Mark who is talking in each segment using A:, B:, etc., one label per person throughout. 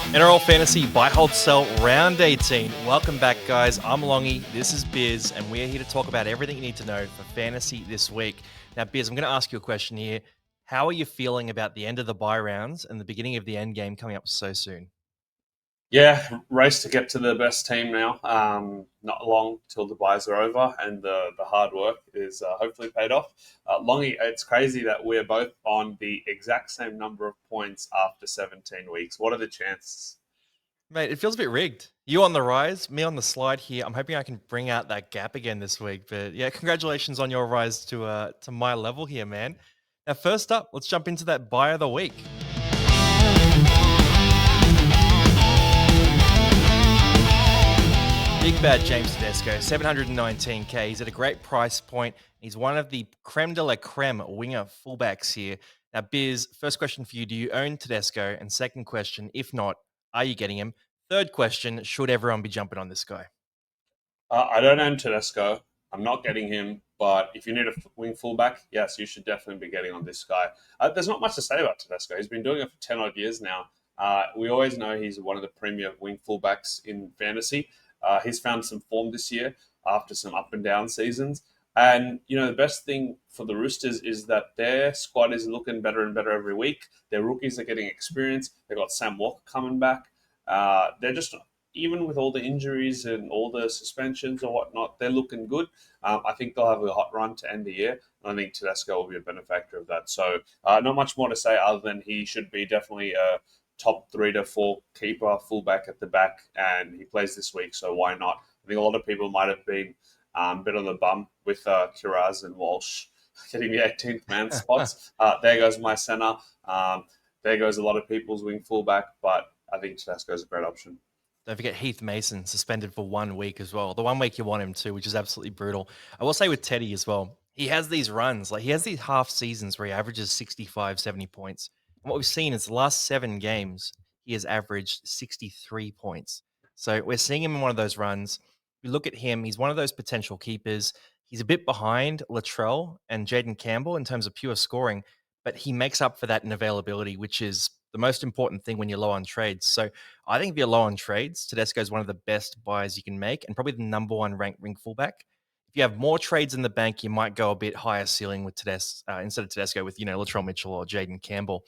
A: NRL Fantasy Buy, Hold, Sell Round 18. Welcome back, guys. I'm Longy. This is Biz, and we're here to talk about everything you need to know for fantasy this week. Now, Biz, I'm going to ask you a question here. How are you feeling about the end of the buy rounds and the beginning of the end game coming up so soon?
B: Yeah, race to get to the best team now. Not long till the buys are over, and the hard work is hopefully paid off. Longy, it's crazy that we're both on the exact same number of points after 17 weeks. What are the chances?
A: Mate, it feels a bit rigged. You on the rise, me on the slide here. I'm hoping I can bring out that gap again this week. But yeah, congratulations on your rise to my level here, man. Now, first up, let's jump into that buy of the week. Big bad James Tedesco, 719k. He's at a great price point. He's one of the creme de la creme winger fullbacks here. Now, Biz, first question for you. Do you own Tedesco? And second question, if not, are you getting him? Third question, should everyone be jumping on this guy?
B: I don't own Tedesco. I'm not getting him, but if you need a wing fullback, yes, you should definitely be getting on this guy. There's not much to say about Tedesco. He's been doing it for 10 odd years now. We always know he's one of the premier wing fullbacks in fantasy. He's found some form this year after some up and down seasons. And, the best thing for the Roosters is that their squad is looking better and better every week. Their rookies are getting experience. They've got Sam Walker coming back. They're just even with all the injuries and all the suspensions or whatnot, they're looking good. I think they'll have a hot run to end the year. And I think Tedesco will be a benefactor of that. So, not much more to say other than he should be definitely a top 3 to 4 keeper, fullback at the back, and he plays this week, so why not? I think a lot of people might have been a bit on the bum with Kiraz and Walsh getting the 18th man spots. There goes my centre. There goes a lot of people's wing fullback, but I think Tedesco is a great option.
A: Don't forget Heath Mason suspended for 1 week as well. The 1 week you want him to, which is absolutely brutal. I will say with Teddy as well, he has these runs, like he has these half seasons where he averages 65, 70 points. And what we've seen is the last 7 games, he has averaged 63 points. So we're seeing him in one of those runs. We look at him, he's one of those potential keepers. He's a bit behind Latrell and Jaden Campbell in terms of pure scoring, but he makes up for that in availability, which is the most important thing when you're low on trades. So I think if you're low on trades, Tedesco is one of the best buys you can make and probably the number one ranked ring fullback. If you have more trades in the bank, you might go a bit higher ceiling with instead of Tedesco with, Latrell Mitchell or Jaden Campbell.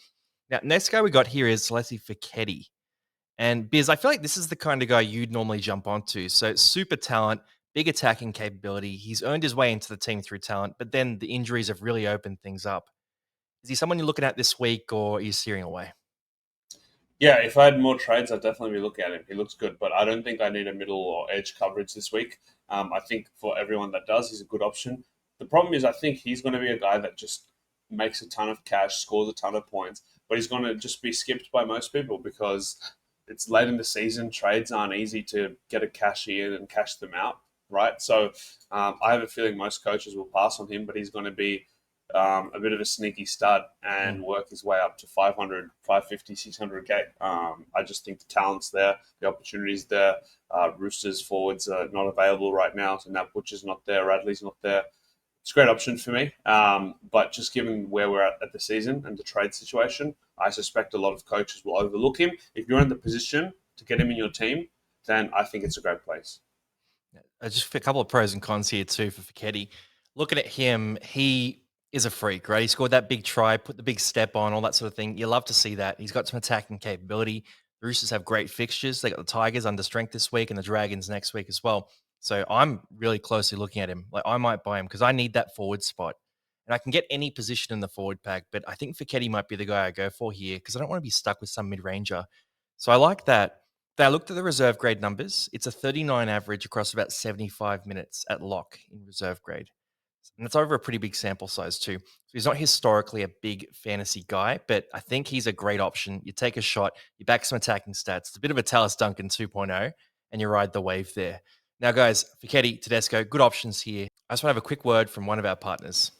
A: Now, next guy we got here is Celeste Fiketti. And Biz, I feel like this is the kind of guy you'd normally jump onto. So super talent, big attacking capability. He's earned his way into the team through talent, but then the injuries have really opened things up. Is he someone you're looking at this week or are you steering away?
B: Yeah, if I had more trades, I'd definitely be looking at him. He looks good, but I don't think I need a middle or edge coverage this week. I think for everyone that does, he's a good option. The problem is, I think he's going to be a guy that just makes a ton of cash, scores a ton of points, but he's going to just be skipped by most people because it's late in the season. Trades aren't easy to get a cash in and cash them out, right? So I have a feeling most coaches will pass on him, but he's going to be a bit of a sneaky stud and work his way up to 500, 550, 600K. I just think the talent's there, the opportunity's there. Roosters forwards are not available right now, so Nat Butcher's not there, Radley's not there. It's a great option for me. But just given where we're at the season and the trade situation, I suspect a lot of coaches will overlook him. If you're in the position to get him in your team, then I think it's a great place.
A: Just a couple of pros and cons here too for Fiketti. Looking at him, he is a freak, right? He scored that big try, put the big step on, all that sort of thing. You love to see that. He's got some attacking capability. The Roosters have great fixtures. They got the Tigers under strength this week and the Dragons next week as well. So I'm really closely looking at him. Like I might buy him because I need that forward spot. And I can get any position in the forward pack, but I think Fiketti might be the guy I go for here because I don't want to be stuck with some mid-ranger. So I like that. They looked at the reserve grade numbers. It's a 39 average across about 75 minutes at lock in reserve grade. And it's over a pretty big sample size too. So he's not historically a big fantasy guy, but I think he's a great option. You take a shot, you back some attacking stats. It's a bit of a Tallis Duncan 2.0, and you ride the wave there. Now, guys, Fiketti, Tedesco, good options here. I just want to have a quick word from one of our partners.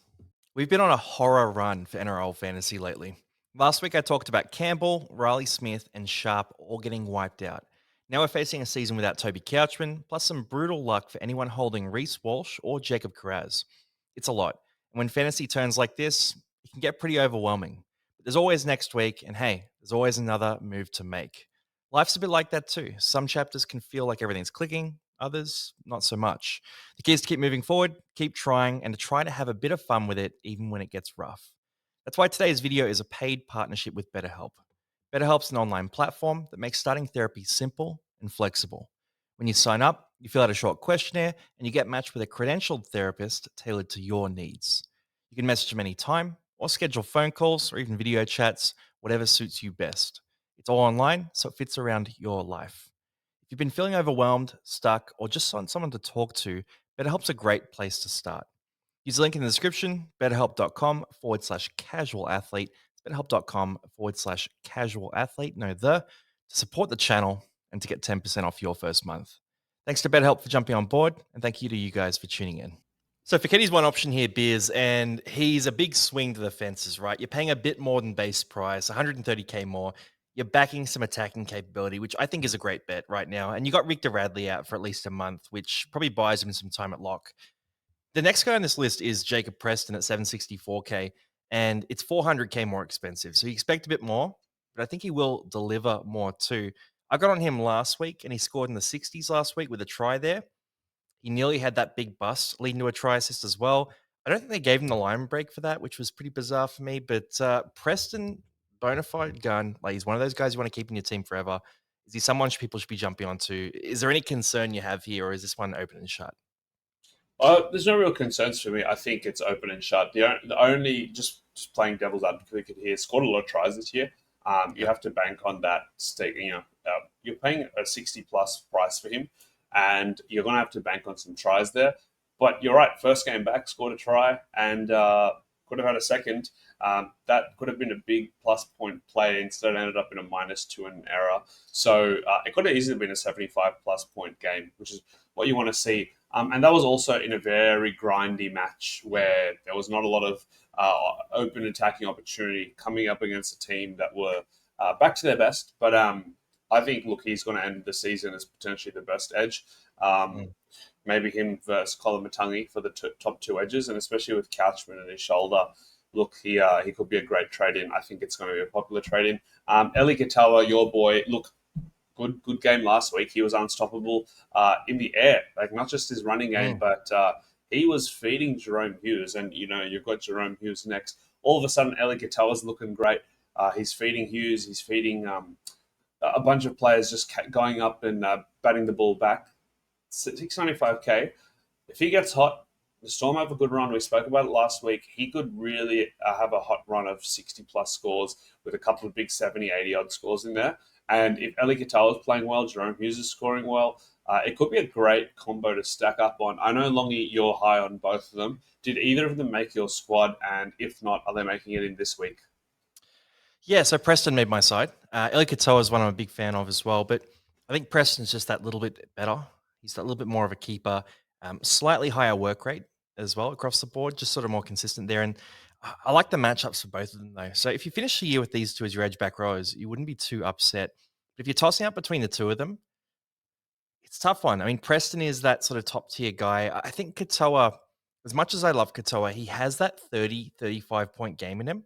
A: We've been on a horror run for NRL fantasy lately. Last week I talked about Campbell, Riley Smith, and Sharp all getting wiped out. Now we're facing a season without Toby Couchman, plus some brutal luck for anyone holding Reece Walsh or Jacob Kiraz. It's a lot. And when fantasy turns like this, it can get pretty overwhelming. But there's always next week, and hey, there's always another move to make. Life's a bit like that too. Some chapters can feel like everything's clicking, others, not so much. The key is to keep moving forward, keep trying, and to try to have a bit of fun with it, even when it gets rough. That's why today's video is a paid partnership with BetterHelp. BetterHelp's an online platform that makes starting therapy simple and flexible. When you sign up, you fill out a short questionnaire and you get matched with a credentialed therapist tailored to your needs. You can message them anytime or schedule phone calls or even video chats, whatever suits you best. It's all online, so it fits around your life. If you've been feeling overwhelmed, stuck, or just want someone to talk to, BetterHelp's a great place to start. Use the link in the description, betterhelp.com/casual athlete. It's betterhelp.com/casual athlete, to support the channel and to get 10% off your first month. Thanks to BetterHelp for jumping on board, and thank you to you guys for tuning in. So Fiketti's one option here, Beers, and he's a big swing to the fences, right? You're paying a bit more than base price, 130K more. You're backing some attacking capability, which I think is a great bet right now. And you got Victor Radley out for at least a month, which probably buys him some time at lock. The next guy on this list is Jacob Preston at 764K, and it's 400K more expensive. So you expect a bit more, but I think he will deliver more too. I got on him last week, and he scored in the 60s last week with a try there. He nearly had that big bust leading to a try assist as well. I don't think they gave him the line break for that, which was pretty bizarre for me. But Preston, bona fide gun. Like, he's one of those guys you want to keep in your team forever. Is he someone people should be jumping onto? Is there any concern you have here, or is this one open and shut?
B: There's no real concerns for me. I think it's open and shut. The only just playing devil's advocate here, scored a lot of tries this year. You
A: Yep.
B: have to bank on that stake. You're paying a 60 plus price for him, and you're going to have to bank on some tries there. But you're right. First game back, scored a try, and could have had a second. That could have been a big plus point play. Instead, it ended up in a -2 and an error. So it could have easily been a 75 plus point game, which is what you want to see. And that was also in a very grindy match where there was not a lot of open attacking opportunity coming up against a team that were back to their best. But I think, look, he's going to end the season as potentially the best edge. Um,
A: Mm.
B: Maybe him versus Colin Matangi for the top two edges, and especially with Couchman and his shoulder. Look, he could be a great trade in. I think it's going to be a popular trade in. Eli Katoa, your boy, look, good game last week. He was unstoppable in the air, like not just his running game,
A: Mm.
B: but he was feeding Jerome Hughes. And you've got Jerome Hughes next. All of a sudden, Eli Katoa's looking great. He's feeding Hughes. He's feeding a bunch of players just going up and batting the ball back. 695K. If he gets hot, the Storm have a good run. We spoke about it last week. He could really have a hot run of 60 plus scores with a couple of big 70, 80 odd scores in there. And if Eli Katoa is playing well, Jerome Hughes is scoring well, it could be a great combo to stack up on. I know, Longy, you're high on both of them. Did either of them make your squad? And if not, are they making it in this week?
A: Yeah, so Preston made my side. Eli Katoa is one I'm a big fan of as well, but I think Preston's just that little bit better. He's that little bit more of a keeper, slightly higher work rate as well across the board, just sort of more consistent there. And I like the matchups for both of them though. So if you finish the year with these two as your edge back rows, you wouldn't be too upset. But if you're tossing up between the two of them, it's a tough one. I mean, Preston is that sort of top tier guy. I think Katoa, as much as I love Katoa, he has that 30, 35 point game in him.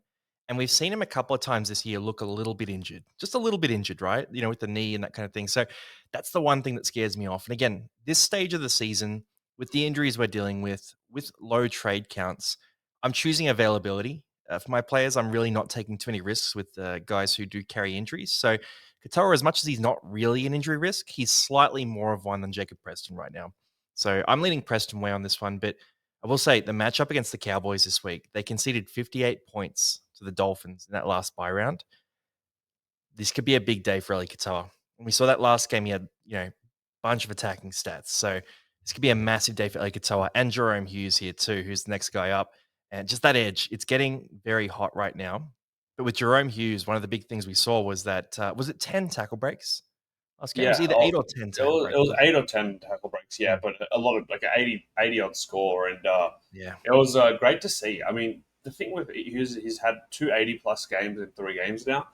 A: And we've seen him a couple of times this year look a little bit injured, just a little bit injured, right? With the knee and that kind of thing. So that's the one thing that scares me off. And again, this stage of the season, with the injuries we're dealing with low trade counts, I'm choosing availability. For my players, I'm really not taking too many risks with guys who do carry injuries. So Katoa, as much as he's not really an injury risk, he's slightly more of one than Jacob Preston right now. So I'm leaning Preston way on this one. But I will say the matchup against the Cowboys this week, they conceded 58 points to the Dolphins in that last bye round. This could be a big day for Eli Katoa. When we saw that last game, he had, bunch of attacking stats. So this could be a massive day for Eli Katoa and Jerome Hughes here too, who's the next guy up. And just that edge, it's getting very hot right now. But with Jerome Hughes, one of the big things we saw was that was it 10 tackle breaks last game? It was
B: Yeah,
A: either 8 or 10 tackle
B: it
A: breaks.
B: was 8 or 10 tackle breaks, yeah,
A: Mm,
B: but a lot of like an 80 odd score, and
A: yeah.
B: it was great to see. I mean, the thing with he's had two 80 plus games in 3 games now,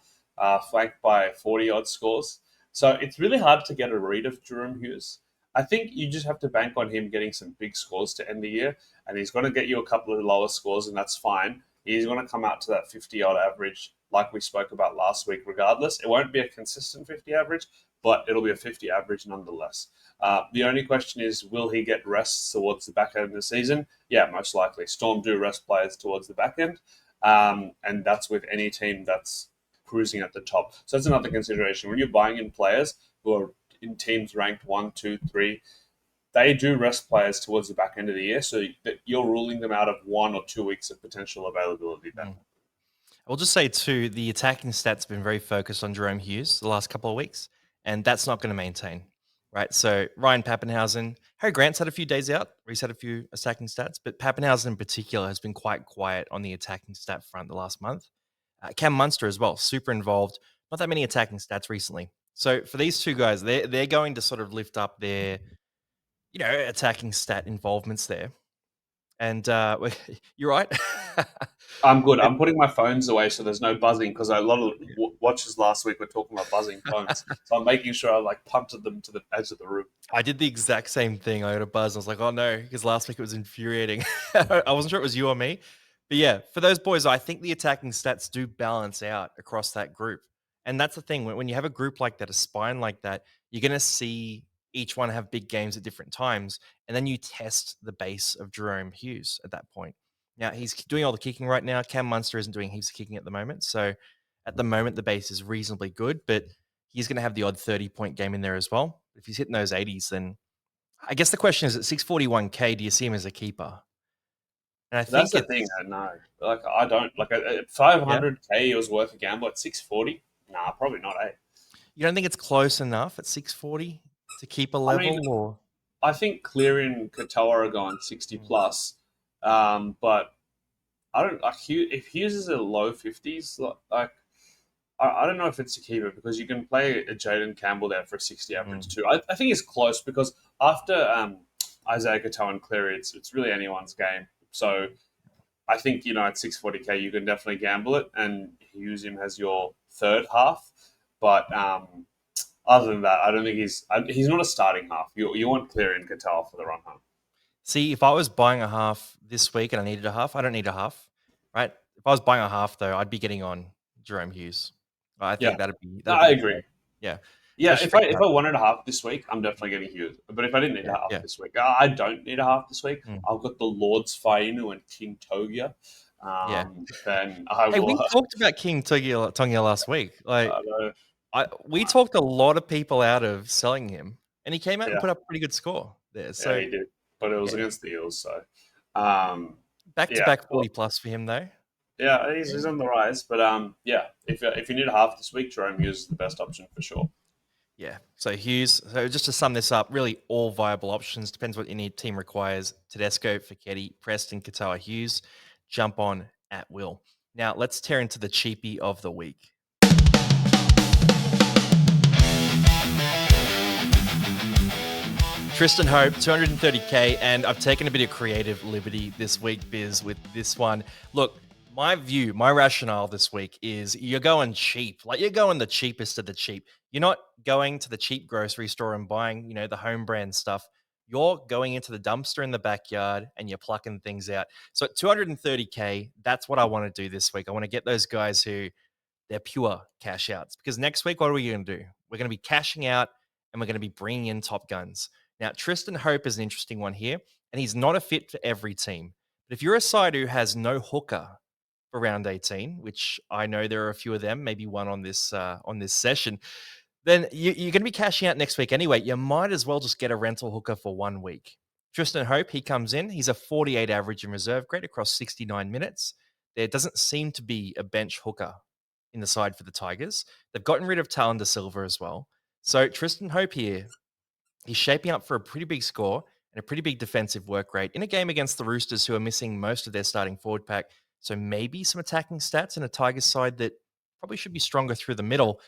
B: flanked by 40 odd scores. So it's really hard to get a read of Jerome Hughes. I think you just have to bank on him getting some big scores to end the year, and he's going to get you a couple of lower scores, and that's fine. He's going to come out to that 50 odd average, like we spoke about last week, regardless. It won't be a consistent 50 average, but it'll be a 50 average nonetheless. The only question is, will he get rests towards the back end of the season? Yeah, most likely. Storm do rest players towards the back end, and that's with any team that's cruising at the top. So that's another consideration. When you're buying in players who are in teams ranked 1, 2, 3, they do rest players towards the back end of the year, so that you're ruling them out of 1 or 2 weeks of potential availability then.
A: Mm. I will just say too, the attacking stats have been very focused on Jerome Hughes the last couple of weeks, and that's not going to maintain, right? So Ryan Pappenhausen, Harry Grant's had a few days out where he's had a few attacking stats, but Pappenhausen in particular has been quite quiet on the attacking stat front the last month. Cam Munster as well, super involved, not that many attacking stats recently. So for these two guys, they're going to sort of lift up their attacking stat involvements there. And you're right.
B: I'm good.
A: It-
B: I'm putting my phones away so there's no buzzing because a lot of
A: yeah.
B: watchers last week were talking about buzzing phones. So I'm making sure I like punted them to the edge of the room.
A: I did the exact same thing. I got a buzz. I was like, oh no, because last week it was infuriating. I wasn't sure it was you or me. But yeah, for those boys, I think the attacking stats do balance out across that group. And that's the thing. When you have a group like that, a spine like that, you're going to see each one have big games at different times. And then you test the base of Jerome Hughes at that point. Now, he's doing all the kicking right now. Cam Munster isn't doing heaps of kicking at the moment. So at the moment, the base is reasonably good. But he's going to have the odd 30-point game in there as well. If he's hitting those 80s, then I guess the question is at 641K, do you see him as a keeper? And I
B: That's
A: think
B: the thing.
A: it's,
B: No, like I don't like at
A: yeah,
B: 500K. It was worth a gamble. At 640, nah, probably not.
A: you don't think it's close enough at 640 to keep a
B: I mean,
A: level or?
B: I think Cleary and Katoa are going 60
A: Mm,
B: plus, but I don't like if Hughes is a low 50s. Like I don't know if it's a keeper because you can play a Jaden Campbell there for a 60 average
A: mm.
B: too. I think it's close because after Isaiah Katoa and Cleary, it's really anyone's game. So I think at 640K you can definitely gamble it and use him as your third half. But other than that, I don't think he's not a starting half. You want Cleary and Katoa for the run home.
A: See, if I was buying a half this week and I needed a half, I don't need a half, right? If I was buying a half though, I'd be getting on Jerome Hughes. I
B: Yeah,
A: think that'd be
B: I
A: the
B: agree.
A: play. Yeah,
B: Yeah,
A: especially
B: if
A: for
B: I if
A: cat.
B: I wanted a half this week, I'm definitely getting Hughes. But if I didn't need a
A: Yeah,
B: half
A: yeah.
B: this week, I don't need a half this week.
A: Mm,
B: I've got the Lords Fainu and King Togia.
A: yeah.
B: Then I
A: Hey,
B: will.
A: we talked about King Tonga last week. Like,
B: Uh,
A: we talked a lot of people out of selling him, and he came out and
B: yeah,
A: put up a pretty good score there.
B: yeah,
A: So
B: he did, but it was
A: yeah,
B: against the Eels. So, um,
A: back to
B: yeah,
A: back
B: well,
A: 40 plus for him though.
B: yeah,
A: Yeah.
B: he's on the rise. But yeah, if you need a half this week, Jerome Hughes is the best option for sure.
A: Yeah. So Hughes. So just to sum this up, really all viable options. Depends what any team requires. Tedesco, Fichetti, Preston, Katoa, Hughes. Jump on at will. Now let's tear into the cheapie of the week. Tristan Hope, 230K, and I've taken a bit of creative liberty this week, Biz, with this one. Look, my rationale this week is you're going cheap. Like, you're going the cheapest of the cheap. You're not going to the cheap grocery store and buying, the home brand stuff. You're going into the dumpster in the backyard and you're plucking things out. So at 230K, that's what I want to do this week. I want to get those guys who they're pure cash outs. Because next week, what are we going to do? We're going to be cashing out and we're going to be bringing in top guns. Now, Tristan Hope is an interesting one here, and he's not a fit for every team. But if you're a side who has no hooker for round 18, which I know there are a few of them, maybe one on this session, then you're going to be cashing out next week anyway. You might as well just get a rental hooker for 1 week. Tristan Hope, he comes in. He's a 48 average in reserve grade across 69 minutes. There doesn't seem to be a bench hooker in the side for the Tigers. They've gotten rid of Talon De Silva as well. So Tristan Hope here, he's shaping up for a pretty big score and a pretty big defensive work rate in a game against the Roosters, who are missing most of their starting forward pack. So maybe some attacking stats in a Tigers side that probably should be stronger through the middle.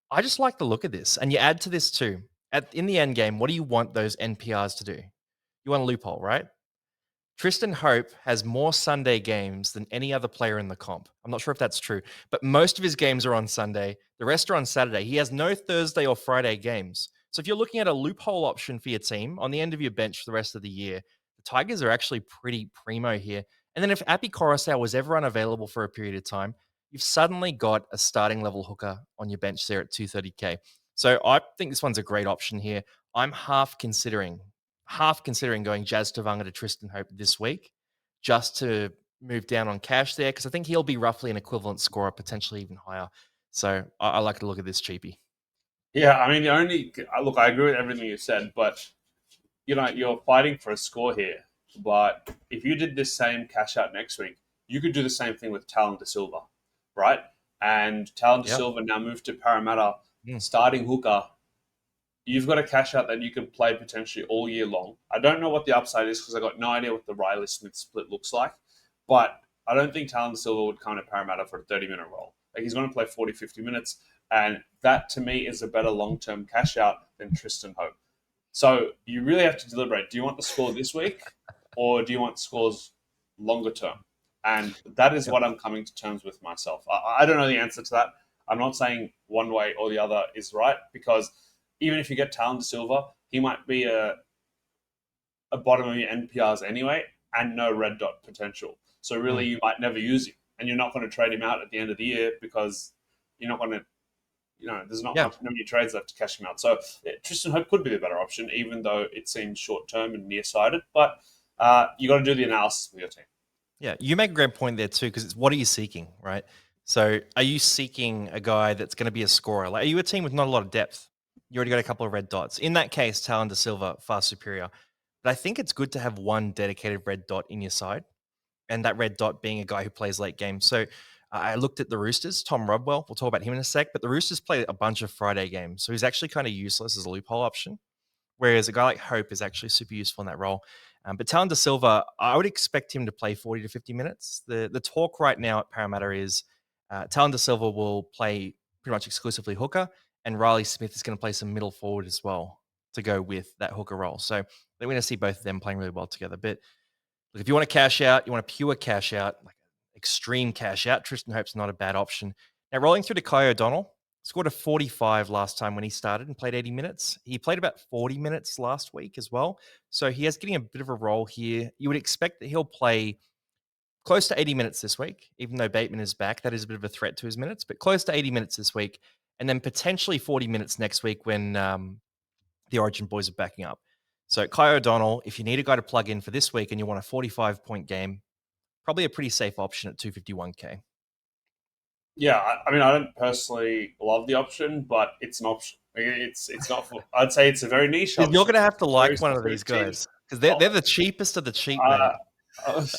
A: I just like the look of this. And you add to this too. In the end game, what do you want those NPRs to do? You want a loophole, right? Tristan Hope has more Sunday games than any other player in the comp. I'm not sure if that's true, but most of his games are on Sunday. The rest are on Saturday. He has no Thursday or Friday games. So if you're looking at a loophole option for your team on the end of your bench for the rest of the year, the Tigers are actually pretty primo here. And then if Appy Coruscant was ever unavailable for a period of time, you've suddenly got a starting level hooker on your bench there at 230K. So I think this one's a great option here. I'm half considering going Jazz Tavanga to Tristan Hope this week, just to move down on cash there, because I think he'll be roughly an equivalent scorer, potentially even higher. So I like to look at this cheapie.
B: Yeah, I mean, the only look, I agree with everything you said, but you're fighting for a score here. But if you did this same cash out next week, you could do the same thing with Talon De Silva, right? And Talon De
A: Yeah.
B: Silva now moved to Parramatta,
A: Mm.
B: starting hooker. You've got a cash out that you can play potentially all year long. I don't know what the upside is because I got no idea what the Riley Smith split looks like, but I don't think Talon Silva would come to Parramatta for a 30-minute role. Like he's going to play 40, 50 minutes, and that to me is a better long-term cash out than Tristan Hope. So you really have to deliberate. Do you want the score this week, or do you want scores longer term? And that is
A: Yep.
B: what I'm coming to terms with myself. I don't know the answer to that. I'm not saying one way or the other is right because even if you get Talon Silva, he might be a bottom of your NPRs anyway and no red dot potential. So really,
A: Mm.
B: you might never use him, and you're not going to trade him out at the end of the year because you're not going to. There's not
A: Yeah.
B: many trades left to cash him out. So yeah, Tristan Hope could be the better option, even though it seems short term and nearsighted. But you got to do the analysis with your team.
A: Yeah, you make a great point there too, because it's what are you seeking, right? So, are you seeking a guy that's going to be a scorer? Like, are you a team with not a lot of depth? You already got a couple of red dots. In that case, Talon De Silva far superior. But I think it's good to have one dedicated red dot in your side, and that red dot being a guy who plays late games. So, I looked at the Roosters, Tom Rodwell. We'll talk about him in a sec. But the Roosters play a bunch of Friday games, so he's actually kind of useless as a loophole option. Whereas a guy like Hope is actually super useful in that role. But Talon De Silva, I would expect him to play 40 to 50 minutes. The talk right now at Parramatta is Talon De Silva will play pretty much exclusively hooker, and Riley Smith is going to play some middle forward as well to go with that hooker role. So we're going to see both of them playing really well together. But look, if you want to cash out, you want a pure cash out, like extreme cash out, Tristan Hope's not a bad option. Now, rolling through to Kai O'Donnell, scored a 45 last time when he started and played 80 minutes. He played about 40 minutes last week as well. So he is getting a bit of a role here. You would expect that he'll play close to 80 minutes this week, even though Bateman is back. That is a bit of a threat to his minutes, but close to 80 minutes this week. And then potentially 40 minutes next week when the Origin boys are backing up. So Kai O'Donnell, if you need a guy to plug in for this week and you want a 45-point game, probably a pretty safe option at 251K.
B: Yeah, I mean, I don't personally love the option, but it's an option. It's not. I'd say it's a very niche
A: You're
B: option.
A: going to have to
B: It's very
A: like one of
B: specific
A: these
B: teams.
A: guys because they're
B: Oh,
A: the cheapest of the cheap,
B: uh,
A: mate.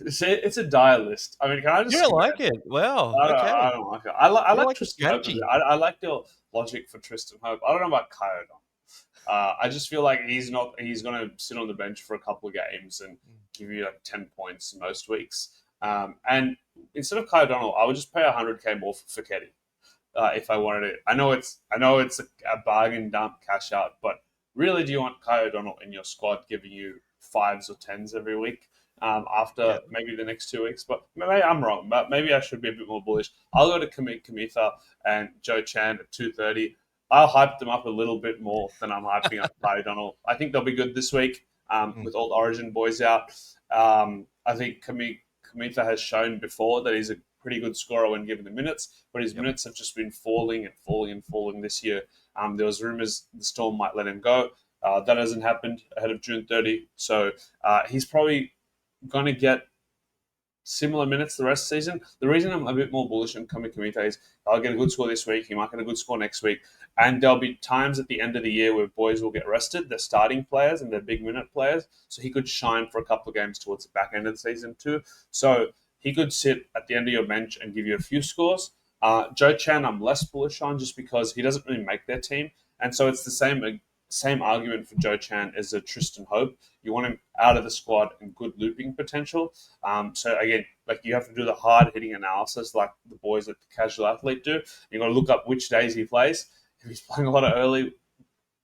B: it's a dire list. I mean, can I
A: You
B: just
A: don't
B: skip
A: like
B: ahead?
A: it? Wow. Okay.
B: I don't like it. I
A: You don't
B: like
A: like the
B: Tristan Hope.
A: strategy.
B: I like the logic for Tristan Hope. I don't know about Coyote. I just feel like he's not. He's going to sit on the bench for a couple of games and give you like 10 points most weeks. And instead of Kai O'Donnell, I would just pay 100K more for Feketi if I wanted it. I know it's a bargain dump cash out, but really, do you want Kai O'Donnell in your squad giving you fives or tens every week? After
A: Yeah.
B: maybe the next 2 weeks, but maybe I'm wrong. But maybe I should be a bit more bullish. I'll go to Kamitha and Joe Chan at 2:30. I'll hype them up a little bit more than I'm hyping up Kai O'Donnell. I think they'll be good this week
A: Mm.
B: with all the Origin boys out. I think Kamitha has shown before that he's a pretty good scorer when given the minutes, but his
A: Yep.
B: minutes have just been falling and falling and falling this year. There was rumors the Storm might let him go. That hasn't happened ahead of June 30, so he's probably going to get similar minutes the rest of the season. The reason I'm a bit more bullish on Kami Kamita is I'll get a good score this week. He might get a good score next week. And there'll be times at the end of the year where boys will get rested. They're starting players and they're big minute players. So he could shine for a couple of games towards the back end of the season too. So he could sit at the end of your bench and give you a few scores. Joe Chan, I'm less bullish on just because he doesn't really make their team. And so it's the same argument for Joe Chan as a Tristan Hope. You want him out of the squad and good looping potential. So again, like you have to do the hard hitting analysis, like the boys at the Casual Athlete do. You got to look up which days he plays. If he's playing a lot of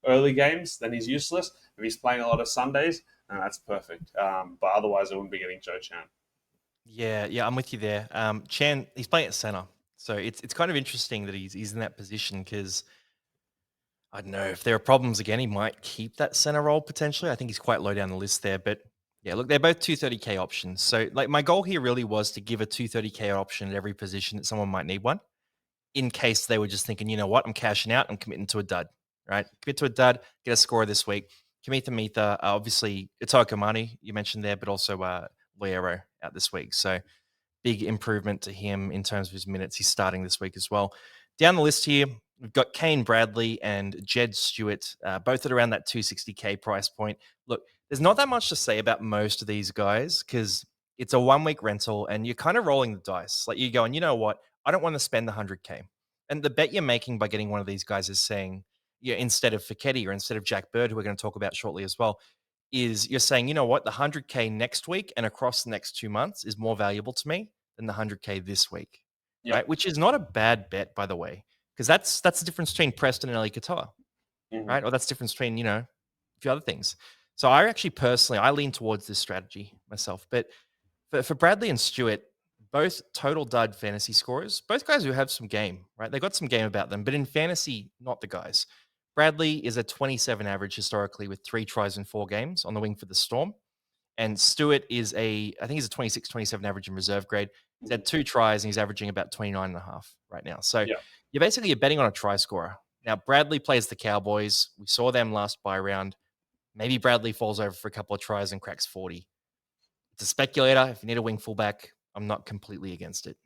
B: early games, then he's useless. If he's playing a lot of Sundays, then that's perfect. But otherwise, I wouldn't be getting Joe Chan.
A: Yeah, I'm with you there. Chan, he's playing at center, so it's kind of interesting that he's in that position because I don't know if there are problems again. He might keep that center role potentially. I think he's quite low down the list there, but yeah, look, they're both 230K options. So like my goal here really was to give a 230K option at every position that someone might need one. in case they were just thinking, you know what, I'm cashing out, I'm committing to a dud, right? Commit to a dud, get a score this week. Kamitha Mitha, obviously, it's Okamani, you mentioned there, but also Loero out this week. So big improvement to him in terms of his minutes. He's starting this week as well. Down the list here, we've got Kane Bradley and Jed Stewart, both at around that 260K price point. Look, there's not that much to say about most of these guys because it's a 1 week rental and you're kind of rolling the dice. Like you're going, you know what? I don't want to spend the 100K. And the bet you're making by getting one of these guys is saying, yeah, instead of Fiketti or instead of Jack Bird, who we're going to talk about shortly as well, is you're saying, you know what, the 100K next week and across the next 2 months is more valuable to me than the 100K this week,
B: Yep.
A: right? Which is not a bad bet, by the way, because that's the difference between Preston and Ali Katoa,
B: Mhm.
A: right? Or that's the difference between, a few other things. So I actually personally, I lean towards this strategy myself. But for Bradley and Stewart, both total dud fantasy scorers, both guys who have some game, right? They got some game about them, but in fantasy, not the guys. Bradley is a 27 average historically with 3 tries in 4 games on the wing for the Storm. And Stewart is I think he's a 26, 27 average in reserve grade. He's had 2 tries and he's averaging about 29.5 right now. So
B: Yeah.
A: you're betting on a try scorer. Now, Bradley plays the Cowboys. We saw them last buy round. Maybe Bradley falls over for a couple of tries and cracks 40. It's a speculator. If you need a wing fullback, I'm not completely against it.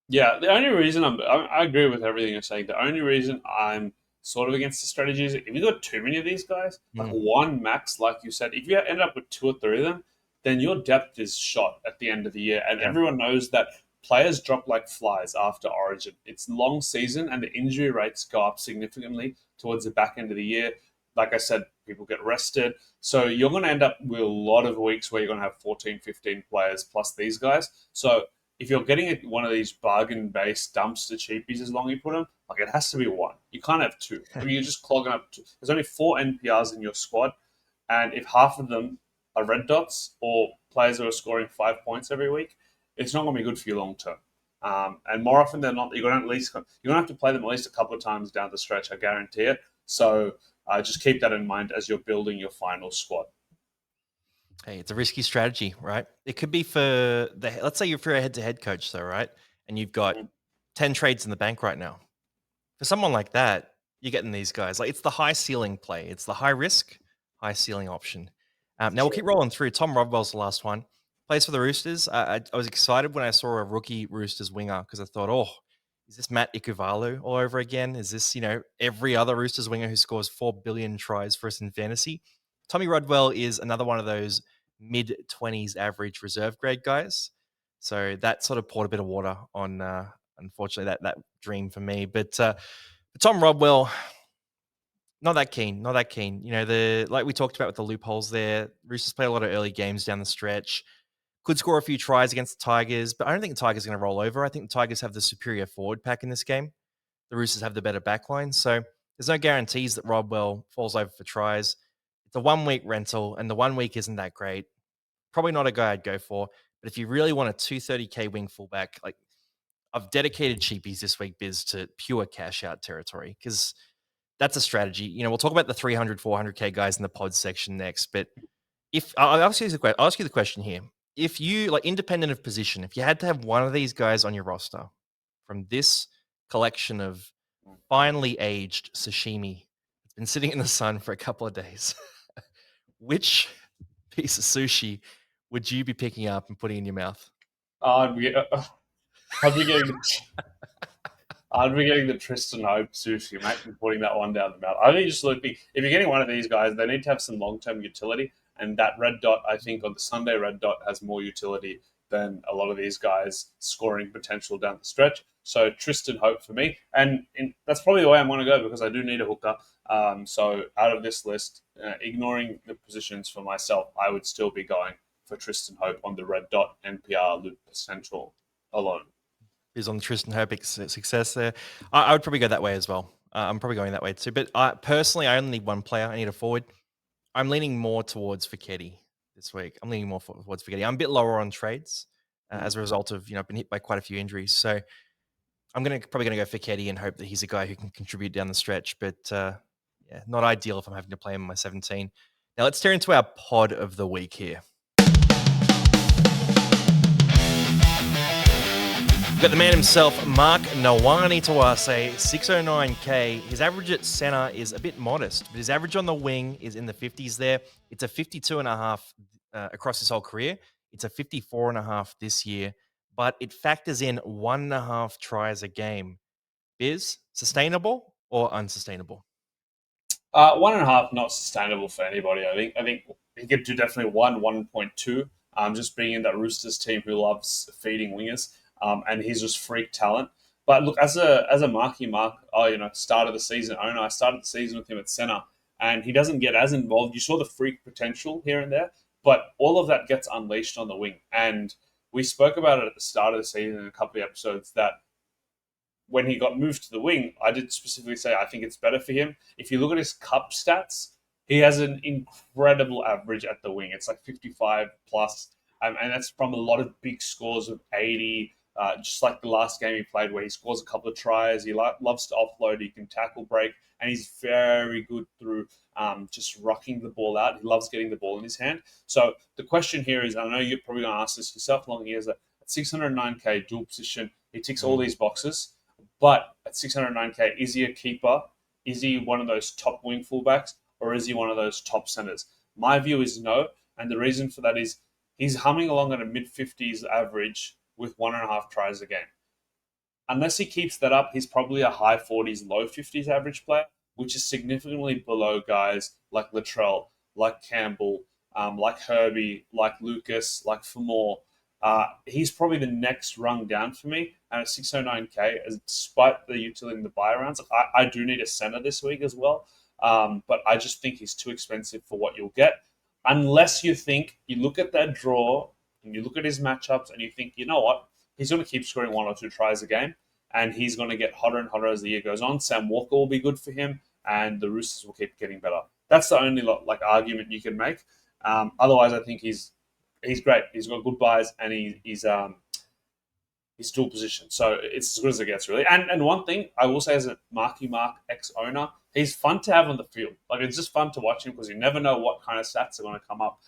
B: Yeah, the only reason I agree with everything you're saying. The only reason I'm sort of against the strategy is if you got too many of these guys, like
A: Mm,
B: one max, like you said, if you end up with 2 or 3 of them, then your depth is shot at the end of the year, and
A: yeah.
B: everyone knows that players drop like flies after Origin. It's long season, and the injury rates go up significantly towards the back end of the year. Like I said, people get rested. So you're going to end up with a lot of weeks where you're going to have 14, 15 players plus these guys. So if you're getting one of these bargain based dumpster cheapies, as long as you put them, like it has to be one. You can't have two. Or you're just clogging up. There's only 4 NPRs in your squad, and if half of them are red dots or players who are scoring 5 points every week, it's not going to be good for you long term. And more often than not, you're going to have to play them at least a couple of times down the stretch. I guarantee it. So just keep that in mind as you're building your final squad.
A: Hey, it's a risky strategy, right? It could be let's say you're for a head to head coach, though, right? And you've got
B: Mhm.
A: 10 trades in the bank right now. For someone like that, you're getting these guys. Like it's the high ceiling play. It's the high risk, high ceiling option.
B: For
A: Now we'll
B: sure.
A: keep rolling through. Tom Rodwell's the last one. Plays for the Roosters. I was excited when I saw a rookie Roosters winger because I thought, oh, is this Matt Ikuvalu all over again? Is this, every other Roosters winger who scores 4 billion tries for us in fantasy? Tommy Rodwell is another one of those mid 20s average reserve grade guys. So that sort of poured a bit of water on, unfortunately, that dream for me. But Tom Rodwell, not that keen. Not that keen. Like we talked about with the loopholes there. Roosters play a lot of early games down the stretch. Could score a few tries against the Tigers, but I don't think the Tigers are going to roll over. I think the Tigers have the superior forward pack in this game. The Roosters have the better back line. So there's no guarantees that Rodwell falls over for tries. It's a 1 week rental, and the 1 week isn't that great. Probably not a guy I'd go for. But if you really want a 230K wing fullback, like I've dedicated cheapies this week, Biz, to pure cash out territory because that's a strategy. We'll talk about the 300, 400K guys in the pod section next. But if I'll ask you the question here. If you, like, independent of position, if you had to have one of these guys on your roster from this collection of finely aged sashimi that's been sitting in the sun for a couple of days, which piece of sushi would you be picking up and putting in your mouth?
B: I'd be, I'd be getting I'd be getting the Tristan Hope sushi, mate, and putting that one down the mouth. I think just looking, if you're getting one of these guys, they need to have some long term utility. And that red dot, I think, on the Sunday red dot has more utility than a lot of these guys scoring potential down the stretch. So Tristan Hope for me. And that's probably the way I'm going to go because I do need a hooker. So out of this list, ignoring the positions for myself, I would still be going for Tristan Hope on the red dot NPR loop potential alone.
A: Is on Tristan Herbeck's success there. I would probably go that way as well. I'm probably going that way too. But personally, I only need one player. I need a forward. I'm leaning more towards Fiketti this week. I'm leaning more towards Fiketti. I'm a bit lower on trades as a result of, I've been hit by quite a few injuries. So I'm probably going to go Fiketti and hope that he's a guy who can contribute down the stretch. But yeah, not ideal if I'm having to play him in my 17. Now let's tear into our pod of the week here. Got the man himself, Mark Nawani Tawase, 609k. His average at center is a bit modest, but his average on the wing is in the 50s there. It's a 52 and a half across his whole career. It's a 54 and a half this year, but it factors in 1.5 tries a game. Biz, sustainable or unsustainable?
B: 1.5 not sustainable for anybody. I think he could do definitely 1.2. Just being in that Roosters team who loves feeding wingers, and he's just freak talent. But look, as a marky mark, start of the season owner, I started the season with him at center, and he doesn't get as involved. You saw the freak potential here and there, but all of that gets unleashed on the wing. And we spoke about it at the start of the season in a couple of episodes that when he got moved to the wing, I did specifically say I think it's better for him. If you look at his cup stats, he has an incredible average at the wing. It's like 55 plus, and that's from a lot of big scores of 80. Just like the last game he played, where he scores a couple of tries. He loves to offload. He can tackle break, and he's very good through just rocking the ball out. He loves getting the ball in his hand. So the question here is, I know you're probably going to ask this yourself. Long years at 609k dual position, he ticks all these boxes. But at 609k, is he a keeper? Is he one of those top wing fullbacks? Or is he one of those top centers? My view is no. And the reason for that is he's humming along at a mid 50s average with 1.5 tries a game. Unless he keeps that up, he's probably a high 40s, low 50s average player, which is significantly below guys like Latrell, like Campbell, like Herbie, like Lucas, like Famore. He's probably the next rung down for me. And at 609k, despite the utility in the buy rounds, I do need a center this week as well. But I just think he's too expensive for what you'll get. Unless you think, you look at that draw and you look at his matchups and you think, you know what, he's going to keep scoring 1 or 2 tries a game and he's going to get hotter and hotter as the year goes on. Sam Walker will be good for him and the Roosters will keep getting better. That's the only argument you can make. Otherwise, I think he's great. He's got good buys and he's dual position. So it's as good as it gets, really. And one thing I will say as a Marky Mark ex-owner, he's fun to have on the field. Like, it's just fun to watch him because you never know what kind of stats are going to come up.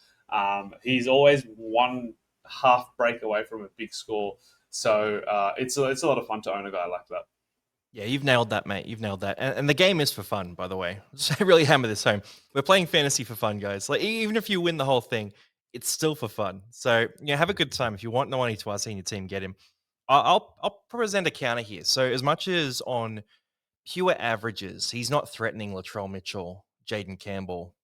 B: He's always one half break away from a big score. So it's a lot of fun to own a guy like that.
A: Yeah, you've nailed that, mate. You've nailed that. And the game is for fun, by the way. Just really hammer this home. We're playing fantasy for fun, guys. Like, even if you win the whole thing, it's still for fun. So, yeah, have a good time. If you want Nawani Tawase in your team, get him. I'll present a counter here. So, as much as on pure averages, he's not threatening Latrell Mitchell, Jaden Campbell,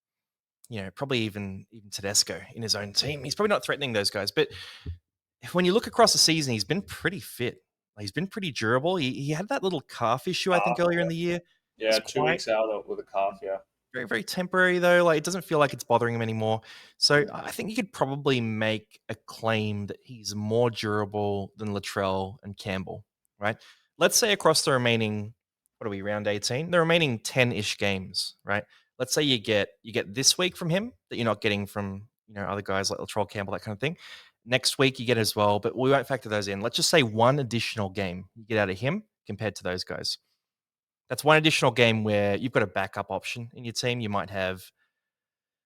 A: probably even Tedesco in his own team. He's probably not threatening those guys. But when you look across the season, he's been pretty fit. He's been pretty durable. He had that little calf issue, I think, earlier in the year.
B: Yeah,
A: It's
B: 2 weeks out with a calf, yeah.
A: very, very temporary, though. Like, it doesn't feel like it's bothering him anymore. So I think you could probably make a claim that he's more durable than Latrell and Campbell, right? Let's say across the remaining, what are we, round 18? The remaining 10-ish games, right? Let's say you get this week from him that you're not getting from, other guys like Latrell Campbell, that kind of thing. Next week you get as well, but we won't factor those in. Let's just say one additional game you get out of him compared to those guys. That's one additional game where you've got a backup option in your team. You might have,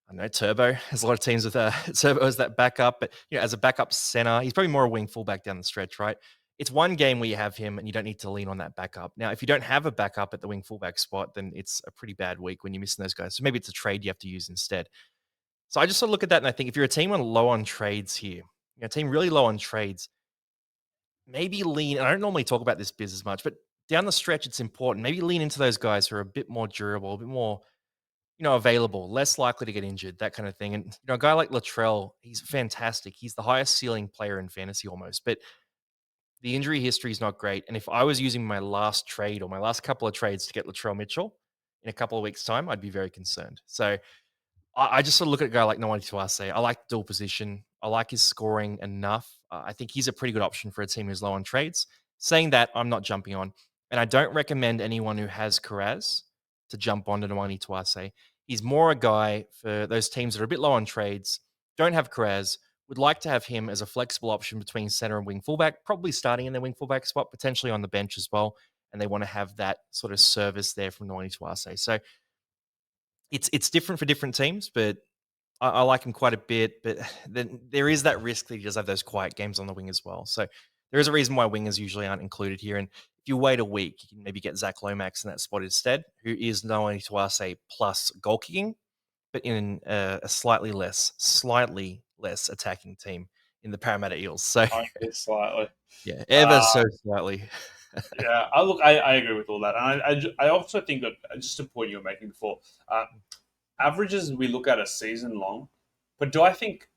A: I don't know, Turbo. There's a lot of teams with Turbo as that backup, but as a backup center, he's probably more a wing fullback down the stretch, right? It's one game where you have him and you don't need to lean on that backup. Now, if you don't have a backup at the wing fullback spot, then it's a pretty bad week when you're missing those guys. So maybe it's a trade you have to use instead. So I just sort of look at that and I think if you're a team low on trades here, a team really low on trades, maybe lean. And I don't normally talk about this biz as much, but down the stretch, it's important. Maybe lean into those guys who are a bit more durable, a bit more, available, less likely to get injured, that kind of thing. And a guy like Latrell, he's fantastic. He's the highest ceiling player in fantasy almost, but the injury history is not great. And if I was using my last trade or my last couple of trades to get Latrell Mitchell in a couple of weeks' time, I'd be very concerned. So I just sort of look at a guy like Nawani Tuase. I like dual position. I like his scoring enough. I think he's a pretty good option for a team who's low on trades. Saying that, I'm not jumping on. And I don't recommend anyone who has Karaz to jump on to Nawani Tuase. He's more a guy for those teams that are a bit low on trades, don't have Karaz, would like to have him as a flexible option between center and wing fullback, probably starting in the wing fullback spot, potentially on the bench as well. And they want to have that sort of service there from Nawani Tuase. So it's different for different teams, but I like him quite a bit. But then there is that risk that he does have those quiet games on the wing as well. So There is a reason why wingers usually aren't included here. And if you wait a week, you can maybe get Zach Lomax in that spot instead, who is not only to us a plus goal kicking, but in a slightly less attacking team in the Parramatta Eels. So
B: Only slightly.
A: yeah, ever
B: Uh,
A: so slightly.
B: yeah, I agree with all that, and I also think that just a point you were making before, averages we look at a season long, but do I think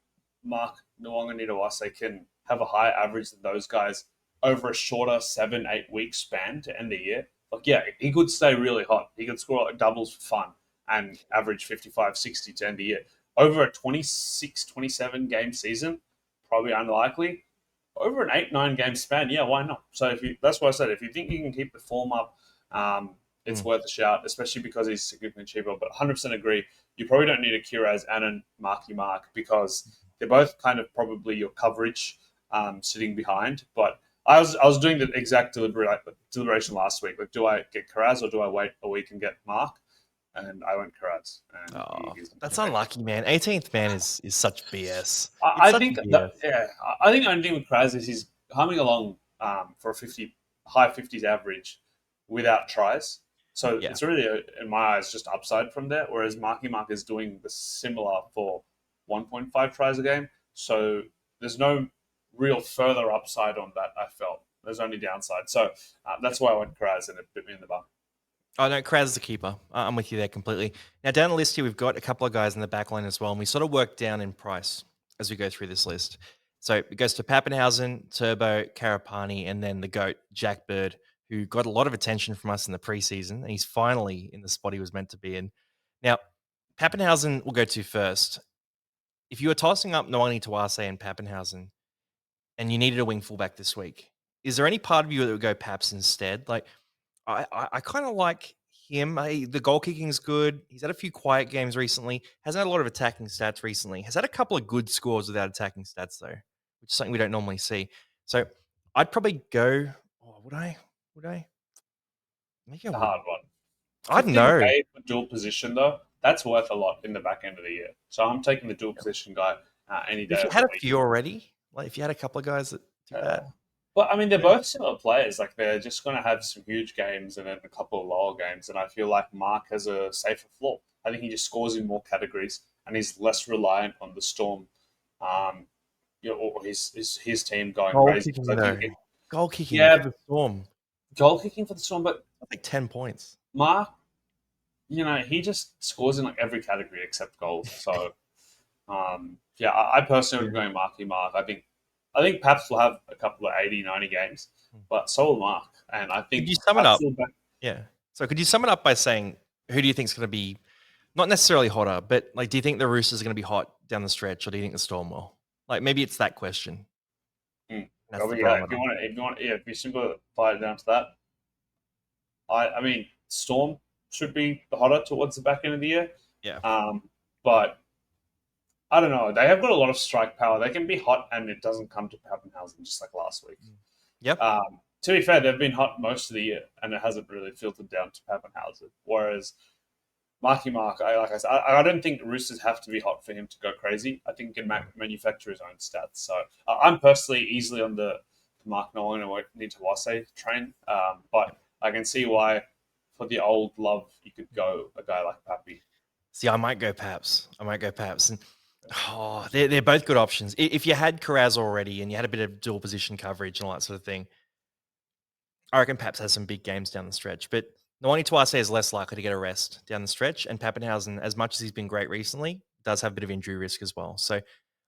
B: Mark Nwonganitawase can have a higher average than those guys over a shorter 7-8 week span to end the year? Like, yeah, he could stay really hot. He could score like doubles for fun and average 55, 60 to end the year. Over a 26, 27 game season, probably unlikely. Over an 8, 9 game span, yeah, why not? So that's what I said. If you think you can keep the form up, it's worth a shout, especially because he's significantly cheaper. But 100% agree. You probably don't need a Kiraz and a Marky Mark because they're both kind of probably your coverage sitting behind. But I was doing the exact deliberation last week. Like, do I get Kiraz or do I wait a week and get Mark? And I went Kiraz. And
A: Oh,
B: he's
A: that's unlucky, man. 18th man is such BS. It's
B: I
A: such
B: think that
A: BS.
B: yeah, I think the only thing with Kraz is he's humming along for a 50 high 50s average without tries. So
A: Yeah.
B: it's really, in my eyes, just upside from there. Whereas Marky Mark is doing the similar for 1.5 tries a game. So there's no real further upside on that. I felt there's only downside. So that's why I went Kraz and it bit me in the butt.
A: Oh, no, Kraz is a keeper. I'm with you there completely. Now, down the list here, we've got a couple of guys in the back line as well, and we sort of work down in price as we go through this list. So it goes to Pappenhausen, Turbo, Karapani, and then the GOAT, Jack Bird, who got a lot of attention from us in the preseason, and he's finally in the spot he was meant to be in. Now, Pappenhausen will go to first. If you were tossing up Noani Tawase and Pappenhausen, and you needed a wing fullback this week, is there any part of you that would go Paps instead? Like, I kind of like him. The goal kicking is good. He's had a few quiet games recently. Hasn't had a lot of attacking stats recently. Has had a couple of good scores without attacking stats though, which is something we don't normally see. So I'd probably go. Oh, would I? Would I? Maybe I
B: It's a
A: wouldn't.
B: hard one.
A: I don't know.
B: 15K for dual position though, that's worth a lot in the back end of the year. So I'm taking the dual position guy any day
A: If you
B: of
A: had
B: the
A: a
B: week.
A: few already, like if you had a couple of guys that do
B: Uh,
A: that,
B: but I mean, they're
A: yeah.
B: both similar players. Like they're just going to have some huge games and then a couple of lower games. And I feel like Mark has a safer floor. I think he just scores in more categories and he's less reliant on the Storm, um, or his team going
A: Goal
B: crazy. Because
A: kicking
B: I think,
A: though, goal kicking for
B: yeah,
A: the Storm,
B: goal kicking for the Storm, but
A: that's like 10 points.
B: Mark, he just scores in like every category except goals. So yeah, I personally would
A: Yeah.
B: be going Marky Mark. I think Paps will have a couple of 80, 90 games, but so will Mark. And I
A: Could
B: think
A: you sum it
B: Paps
A: up?
B: will back.
A: Yeah. So could you sum it up by saying who do you think is going to be not necessarily hotter, but like, do you think the Roosters are going to be hot down the stretch, or do you think the Storm will? Like, maybe it's that question. That's the
B: Probably, yeah,
A: barometer.
B: if you simplify it down to that, I mean, Storm should be the hotter towards the back end of the year.
A: Yeah.
B: But I don't know. They have got a lot of strike power. They can be hot, and it doesn't come to Pappenhausen just like last week.
A: Yep.
B: To be fair, they've been hot most of the year, and it hasn't really filtered down to Pappenhausen. Whereas Marky Mark, like I said, I don't think Roosters have to be hot for him to go crazy. I think he can manufacture his own stats. So I'm personally easily on the Mark Nolan and need to Wase train, but I can see why for the old love you could go a guy like Pappy.
A: See, I might go Paps. And they're both good options. If you had Carraz already and you had a bit of dual position coverage and all that sort of thing, I reckon Paps has some big games down the stretch. But Nwani Tuase is less likely to get a rest down the stretch, and Pappenhausen, as much as he's been great recently, does have a bit of injury risk as well. So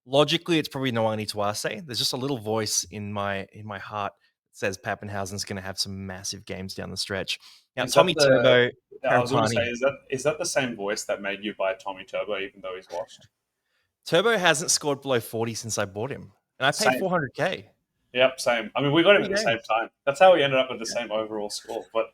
A: logically, it's probably Nwani Tuase. There's just a little voice in my heart that says Pappenhausen's going to have some massive games down the stretch. Now,
B: Is that
A: Tommy
B: the?
A: Turbo,
B: I was going to say,
A: Karapani.
B: is that the same voice that made you buy Tommy Turbo, even though he's washed?
A: Turbo hasn't scored below 40 since I bought him, and I paid
B: Same.
A: 400K.
B: Yep, same. I mean, we got him
A: Three
B: at the same
A: games.
B: time. That's how we ended up with the same overall score. But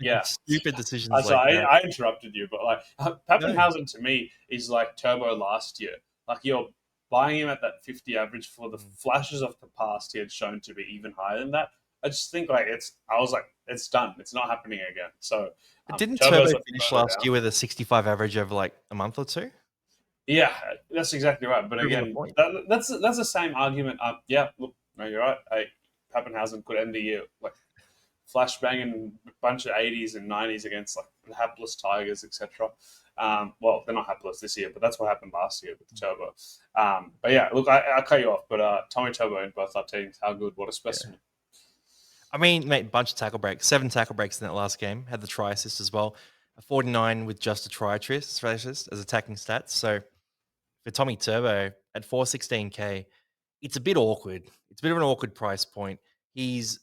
B: yeah,
A: Stupid decisions
B: so
A: like that.
B: I interrupted you, but like
A: No.
B: Pappenhausen to me is like Turbo last year. Like you're buying him at that 50 average for the flashes of the past he had shown to be even higher than that. I just think like I was like, it's done. It's not happening again. So
A: But didn't Turbo
B: Turbo's like
A: finish
B: further
A: last
B: down.
A: year with a 65 average over like a month or two?
B: Yeah, that's exactly right. But
A: Proving the
B: again,
A: point.
B: that's the same argument. Yeah, look, No, you're right. Pappenhausen could end the year like flashbanging a bunch of 80s and 90s against like the hapless Tigers, etc. Well, they're not hapless this year, but that's what happened last year with the Turbo. But yeah, look, I cut you off, but Tommy Turbo in both our teams, how good, what a
A: Yeah.
B: specimen.
A: I mean, mate, bunch of tackle breaks, 7 tackle breaks in that last game. Had the try assist as well. A 49 with just a try assist as attacking stats. So for Tommy Turbo at 416k, it's a bit awkward. It's a bit of an awkward price point. He's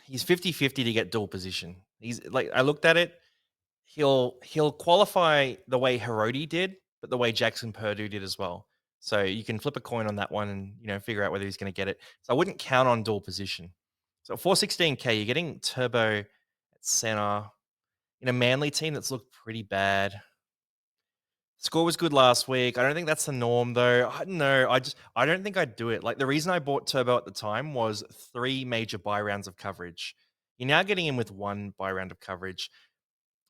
A: 50-50 to get dual position. He's like, I looked at it, he'll qualify the way Hiroti did, but the way Jackson Purdue did as well. So you can flip a coin on that one and figure out whether he's going to get it. So I wouldn't count on dual position. So 416k, you're getting Turbo at center in a Manly team that's looked pretty bad. Score was good last week. I don't think that's the norm though. I don't know. I don't think I'd do it. Like the reason I bought Turbo at the time was 3 major buy rounds of coverage. You're now getting him with 1 buy round of coverage.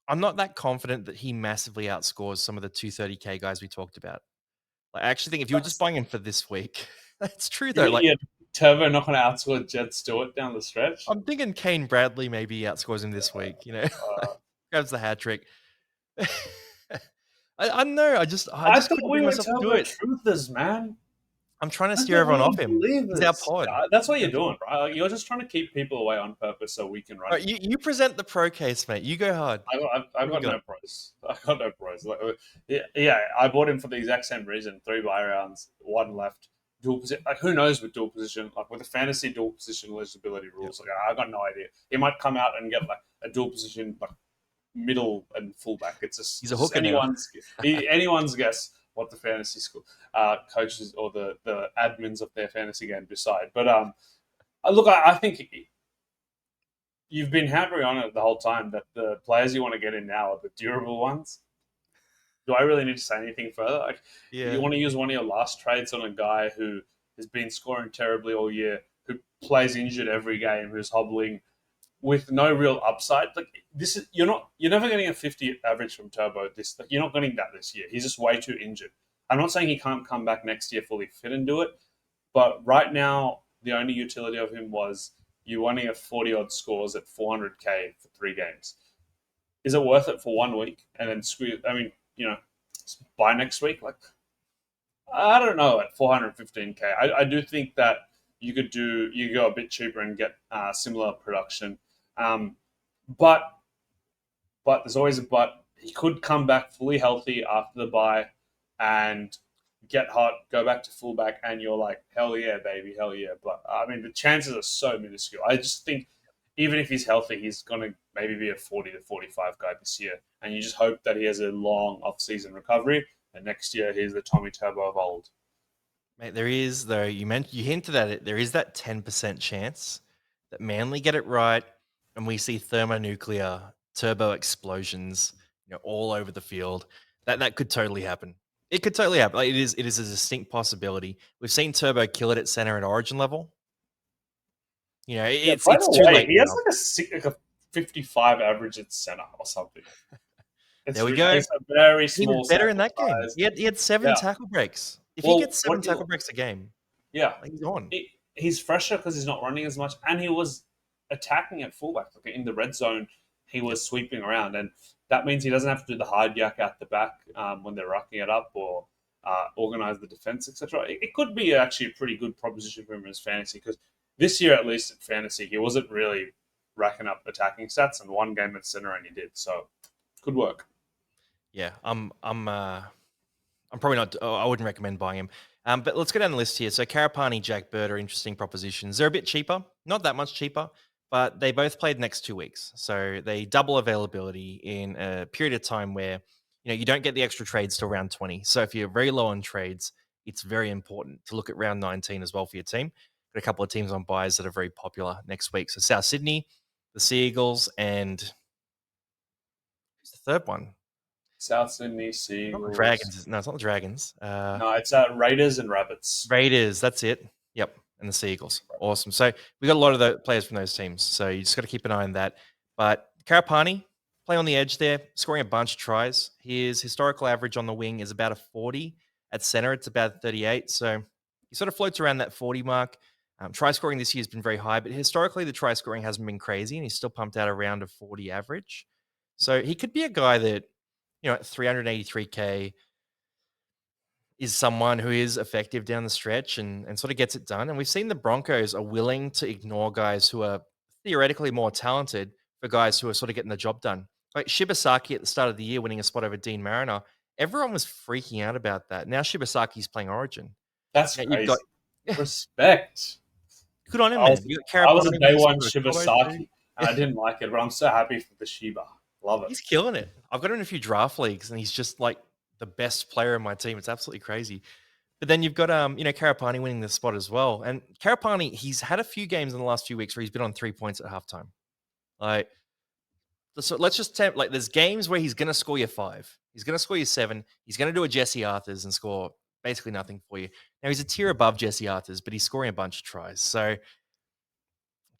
A: I'm not that confident that he massively outscores some of the 230k guys we talked about. Like, I actually think if you were just
B: That's,
A: buying him for this week, that's true though. Like
B: yeah, Turbo not going to outscore Jed Stewart down the stretch.
A: I'm thinking Kane Bradley maybe outscores him this week.
B: Uh,
A: Grabs the hat trick. I don't know. I
B: I
A: just
B: thought
A: couldn't
B: we
A: bring
B: were
A: myself to do
B: Turbo
A: it.
B: truthers, man.
A: I'm trying to
B: I
A: steer
B: thought we
A: everyone off
B: were
A: him. He's our
B: believers.
A: pod.
B: That's what
A: He's
B: you're
A: our pod.
B: doing, right? Like, you're just trying to keep people away on purpose so we can run
A: All
B: him.
A: right, you present the pro case, mate. You go hard.
B: I've
A: What do you
B: got
A: got?
B: no pros. I got no pros. Like, yeah, I bought him for the exact same reason. 3 buy rounds, 1 left. Dual position. Like, who knows with dual position? Like with the fantasy dual position eligibility
A: Yep.
B: rules. Like, I got no idea. He might come out and get like a dual position, like middle and fullback.
A: He's a
B: It's just
A: hooker now.
B: anyone's guess what the fantasy school coaches or the admins of their fantasy game decide. But look, I think you've been hammering on it the whole time that the players you want to get in now are the durable ones. Do I really need to say anything further? Like, you
A: Yeah.
B: want to use one of your last trades on a guy who has been scoring terribly all year, who plays injured every game, who's hobbling with no real upside. Like this is you're never getting a 50 average from Turbo. Like, you're not getting that this year. He's just way too injured. I'm not saying he can't come back next year fully fit and do it, but right now the only utility of him was you only have 40 odd scores at 400k for 3 games. Is it worth it for 1 week and then squeeze? I mean, by next week, like I don't know, at 415k, I do think that you could go a bit cheaper and get similar production, um, but there's always a but. He could come back fully healthy after the bye and get hot, go back to fullback, and you're like, hell yeah, baby, hell yeah. But I mean, the chances are so minuscule. I just think even if he's healthy, he's going to maybe be a 40 to 45 guy this year. And you just hope that he has a long off-season recovery. And next year, he's the Tommy Turbo of old.
A: Mate, there is though. You hinted at it. There is that 10% chance that Manly get it right, and we see thermonuclear turbo explosions, all over the field. That could totally happen. It could totally happen. Like, it is a distinct possibility. We've seen Turbo kill it at center at Origin level.
B: Yeah,
A: It's
B: by the
A: it's too
B: way,
A: late
B: he has
A: now.
B: like a 55 average at center or something.
A: There we go.
B: It's a very
A: He was
B: small
A: better in
B: sample
A: that game.
B: size.
A: He had 7
B: Yeah.
A: tackle breaks. If he
B: Well,
A: gets 7
B: what
A: tackle
B: you
A: breaks a game,
B: yeah,
A: like, he's on.
B: he's fresher because he's not running as much, and he was attacking at fullback. Like in the red zone, he
A: Yep.
B: was sweeping around, and that means he doesn't have to do the hard yak at the back when they're rucking it up or organize the defense, etc. It could be actually a pretty good proposition for him as fantasy because this year, at least at fantasy, he wasn't really racking up attacking stats, and 1 game at center, and he did. So, good work.
A: Yeah, I'm probably not. I wouldn't recommend buying him. But let's go down the list here. So Karapani, Jack Bird are interesting propositions. They're a bit cheaper, not that much cheaper, but they both played next 2 weeks. So they double availability in a period of time where you don't get the extra trades till round 20. So if you're very low on trades, it's very important to look at round 19 as well for your team. Got a couple of teams on buys that are very popular next week. So South Sydney, the Sea Eagles, and who's the third one?
B: South Sydney
A: Not the
B: Seagulls.
A: Dragons. No, it's not the Dragons.
B: No, it's Raiders and Rabbits.
A: Raiders, that's it. Yep, and the Seagulls. Awesome. So we got a lot of the players from those teams. So you just got to keep an eye on that. But Karapani, play on the edge there, scoring a bunch of tries. His historical average on the wing is about a 40. At center, it's about 38. So he sort of floats around that 40 mark. Try scoring this year has been very high, but historically the try scoring hasn't been crazy, and he's still pumped out around a 40 average. So he could be a guy that, at 383K is someone who is effective down the stretch and sort of gets it done. And we've seen the Broncos are willing to ignore guys who are theoretically more talented for guys who are sort of getting the job done. Like Shibasaki at the start of the year winning a spot over Dean Mariner. Everyone was freaking out about that. Now Shibasaki's playing Origin.
B: That's
A: Now you've got
B: crazy. Respect.
A: good on him,
B: I was
A: man. You got
B: I was a
A: Karapani
B: day
A: winning a spot
B: one
A: over Cobbo too.
B: Shibasaki, and I didn't like it, but I'm so happy for the Shiba. Love it.
A: He's killing it. I've got him in a few draft leagues, and he's just like the best player in my team. It's absolutely crazy. But then you've got Karapani winning the spot as well. And Karapani, he's had a few games in the last few weeks where he's been on 3 points at halftime. Like, so let's just like there's games where he's gonna score you 5. He's gonna score you 7. He's gonna do a Jesse Arthurs and score basically nothing for you. Now he's a tier above Jesse Arthurs, but he's scoring a bunch of tries. So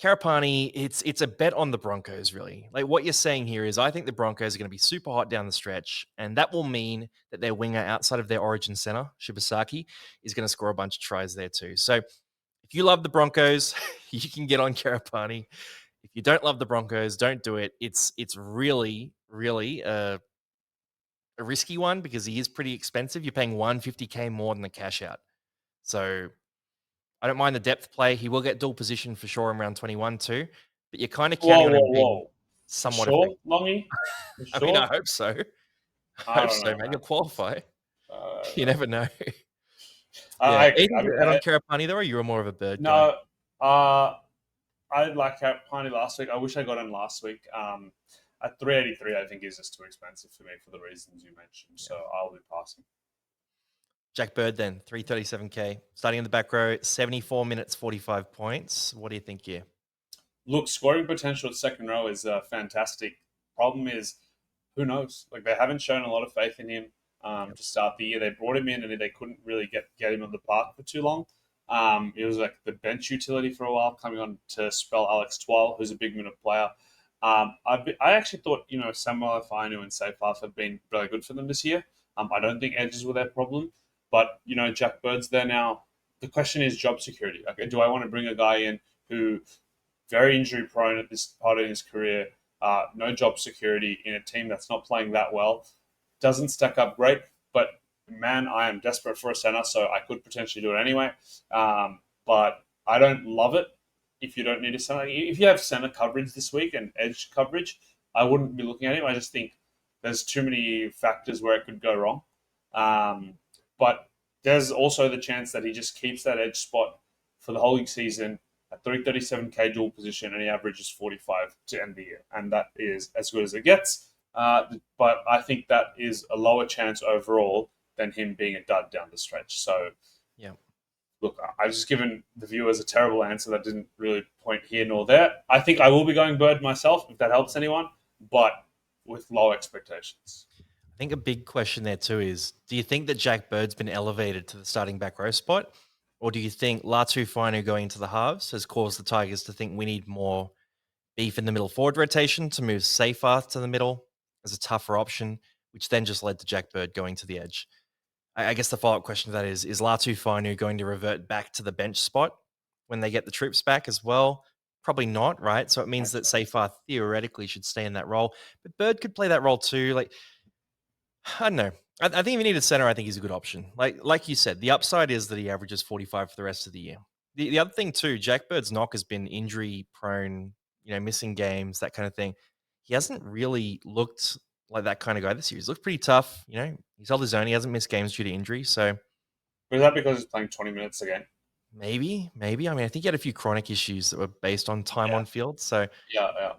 A: Karapani, it's a bet on the Broncos, really. Like what you're saying here is I think the Broncos are going to be super hot down the stretch, and that will mean that their winger outside of their origin center, Shibasaki, is going to score a bunch of tries there too. So if you love the Broncos, you can get on Karapani. If you don't love the Broncos, don't do it. It's really, really a risky one because he is pretty expensive. You're paying 150K more than the cash out. So I don't mind the depth play. He will get dual position for sure in round 21 too, but you're kind of counting
B: Whoa,
A: on
B: whoa,
A: him being
B: whoa! For
A: somewhat
B: sure,
A: effective.
B: Longy. For
A: I mean, I
B: sure.
A: hope so. I
B: I
A: hope
B: don't
A: so,
B: know,
A: man.
B: man.
A: You'll qualify. You
B: Uh,
A: never know.
B: I
A: Yeah.
B: agree.
A: Anything
B: I mean,
A: to add on Karapani though, or you were more of a bird guy?
B: no. Uh, I like Piney last week. I wish I got him last week. At 383, I think is just too expensive for me for the reasons you mentioned.
A: Yeah.
B: So I'll be passing.
A: Jack Bird then, 337K. Starting in the back row, 74 minutes, 45 points. What do you think here?
B: Look, scoring potential at second row is fantastic. Problem is, who knows? Like they haven't shown a lot of faith in him
A: Yep.
B: to start the year. They brought him in and they couldn't really get him on the park for too long. It was like the bench utility for a while, coming on to spell Alex Twal, who's a big minute player. I actually thought Samuel Fainu and Seyfarth have been really good for them this year. I don't think edges were their problem, but Jack Bird's there now. The question is job security. Okay, do I want to bring a guy in who very injury prone at this part of his career, no job security in a team that's not playing that well, doesn't stack up great, but man, I am desperate for a center, so I could potentially do it anyway. But I don't love it if you don't need a center. If you have center coverage this week and edge coverage, I wouldn't be looking at him. I just think there's too many factors where it could go wrong. But there's also the chance that he just keeps that edge spot for the whole season at 337K dual position, and he averages 45 to end the year, and that is as good as it gets. But I think that is a lower chance overall than him being a dud down the stretch. So,
A: Yeah.
B: look, I've just given the viewers a terrible answer that didn't really point here nor there. I think I will be going Bird myself, if that helps anyone, but with low expectations.
A: I think a big question there too is, do you think that Jack Bird's been elevated to the starting back row spot? Or do you think Latu Fainu going into the halves has caused the Tigers to think we need more beef in the middle forward rotation to move Seyfarth to the middle as a tougher option, which then just led to Jack Bird going to the edge? I guess the follow-up question to that is Latu Fainu going to revert back to the bench spot when they get the troops back as well? Probably not, right? So it means that Seyfarth theoretically should stay in that role, but Bird could play that role too. Like, I don't know. I think if you need a center, I think he's a good option. Like you said, the upside is that he averages 45 for the rest of the year. The other thing too, Jack Bird's knock has been injury prone, missing games, that kind of thing. He hasn't really looked like that kind of guy this year. He's looked pretty tough. He's held his own. He hasn't missed games due to injury. So
B: Is that because he's playing 20 minutes again?
A: maybe. I mean, I think he had a few chronic issues that were based on time
B: Yeah,
A: on field. So
B: yeah.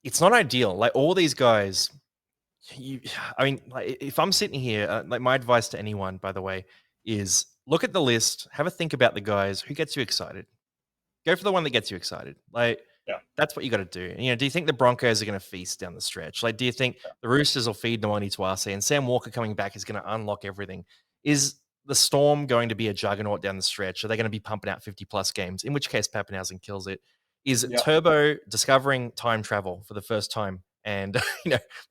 A: it's not ideal. Like all these guys, I mean, like, if I'm sitting here, like my advice to anyone, by the way, is look at the list, have a think about the guys who gets you excited. Go for the one that gets you excited. Like
B: Yeah.
A: that's what you got to do. Do you think the Broncos are going to feast down the stretch? Like, do you think the Roosters will feed Nawani Tuase and Sam Walker coming back is going to unlock everything? Is the Storm going to be a juggernaut down the stretch? Are they going to be pumping out 50 plus games? In which case, Pappenhausen kills it. Is
B: Yeah.
A: Turbo discovering time travel for the first time and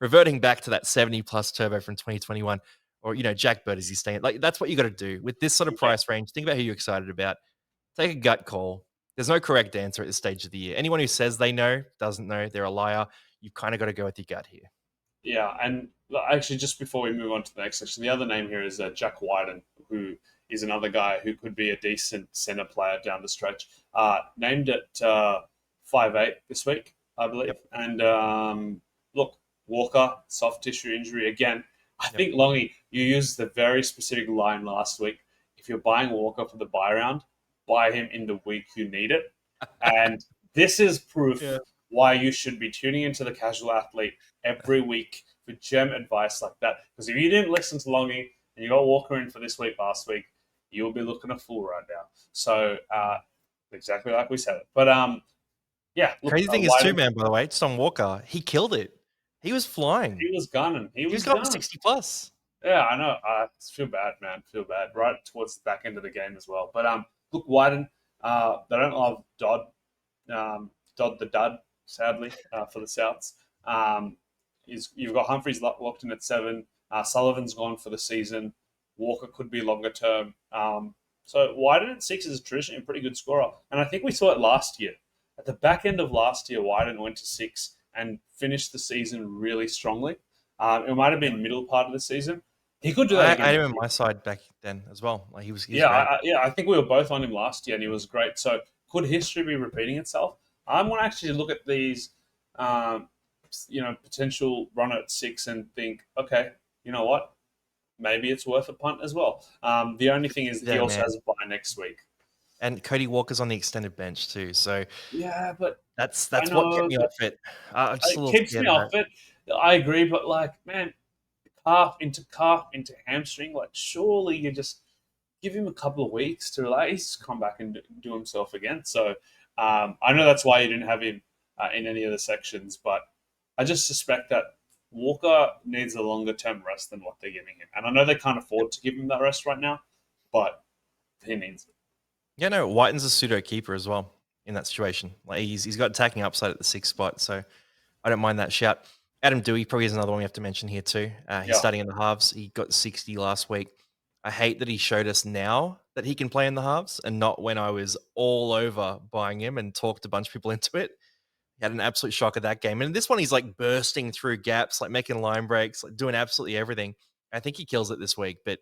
A: reverting back to that 70 plus Turbo from 2021? Or Jack Bird, is he staying? Like that's what you got to do with this sort of
B: Yeah.
A: price range. Think about who you're excited about. Take a gut call. There's no correct answer at this stage of the year. Anyone who says they know doesn't know. They're a liar. You've kind of got to go with your gut here.
B: Yeah, and actually, just before we move on to the next section, the other name here is Jack Wyden, who is another guy who could be a decent centre player down the stretch. Named at 5'8" this week, I believe.
A: Yep.
B: And look, Walker, soft tissue injury again. I
A: Yep.
B: think, Longy, you used the very specific line last week. If you're buying Walker for the buy round, buy him in the week you need it. And this is proof
A: Yeah.
B: why you should be tuning into the Casual Athlete every week for gem advice like that. Because if you didn't listen to Longy and you got Walker in for this week last week, you'll be looking a fool right now. So exactly like we said it. But yeah, look,
A: Crazy thing is too, man, by the way, just on Walker, he killed it. He was flying.
B: he was gunning. He
A: He was
B: was
A: going
B: gunning.
A: 60 plus.
B: Yeah, I know. I feel bad, man. Feel bad. Right towards the back end of the game as well. But look, Wyden, they don't love Dodd. Dodd the Dud, sadly, for the Souths. You've got Humphries locked in at 7. Sullivan's gone for the season. Walker could be longer term. So Wyden at 6 is traditionally a pretty good scorer. And I think we saw it last year. At the back end of last year, Wyden went to 6 and finished the season really strongly. It might have been middle part of the season. He could do that
A: I
B: again.
A: had him on my side back then as well. Like he was
B: Yeah,
A: great.
B: I think we were both on him last year, and he was great. So, could history be repeating itself? I'm going to actually look at these, um, potential run at 6 and think, okay, you know what? Maybe it's worth a punt as well. The only thing is, he
A: Yeah,
B: also
A: man.
B: has a bye next week.
A: And Cody Walker's on the extended bench too. So
B: Yeah, but I
A: that's what kept
B: know
A: me
B: that
A: off it. I'm just a
B: it
A: little
B: keeps me
A: scared of
B: off
A: that.
B: it. I agree, but like, man, calf into hamstring. Like, surely you just give him a couple of weeks to relax, come back and do himself again. So I know that's why you didn't have him in any of the sections, but I just suspect that Walker needs a longer term rest than what they're giving him. And I know they can't afford to give him that rest right now, but he needs it.
A: Yeah, no, Whiten's a pseudo keeper as well in that situation. Like he's got attacking upside at the 6th spot, so I don't mind that shout. Adam Dewey probably is another one we have to mention here too. He's
B: Yeah.
A: starting in the halves. He got 60 last week. I hate that he showed us now that he can play in the halves and not when I was all over buying him and talked a bunch of people into it. He had an absolute shock of that game. And this one, he's like bursting through gaps, like making line breaks, like doing absolutely everything. I think he kills it this week, but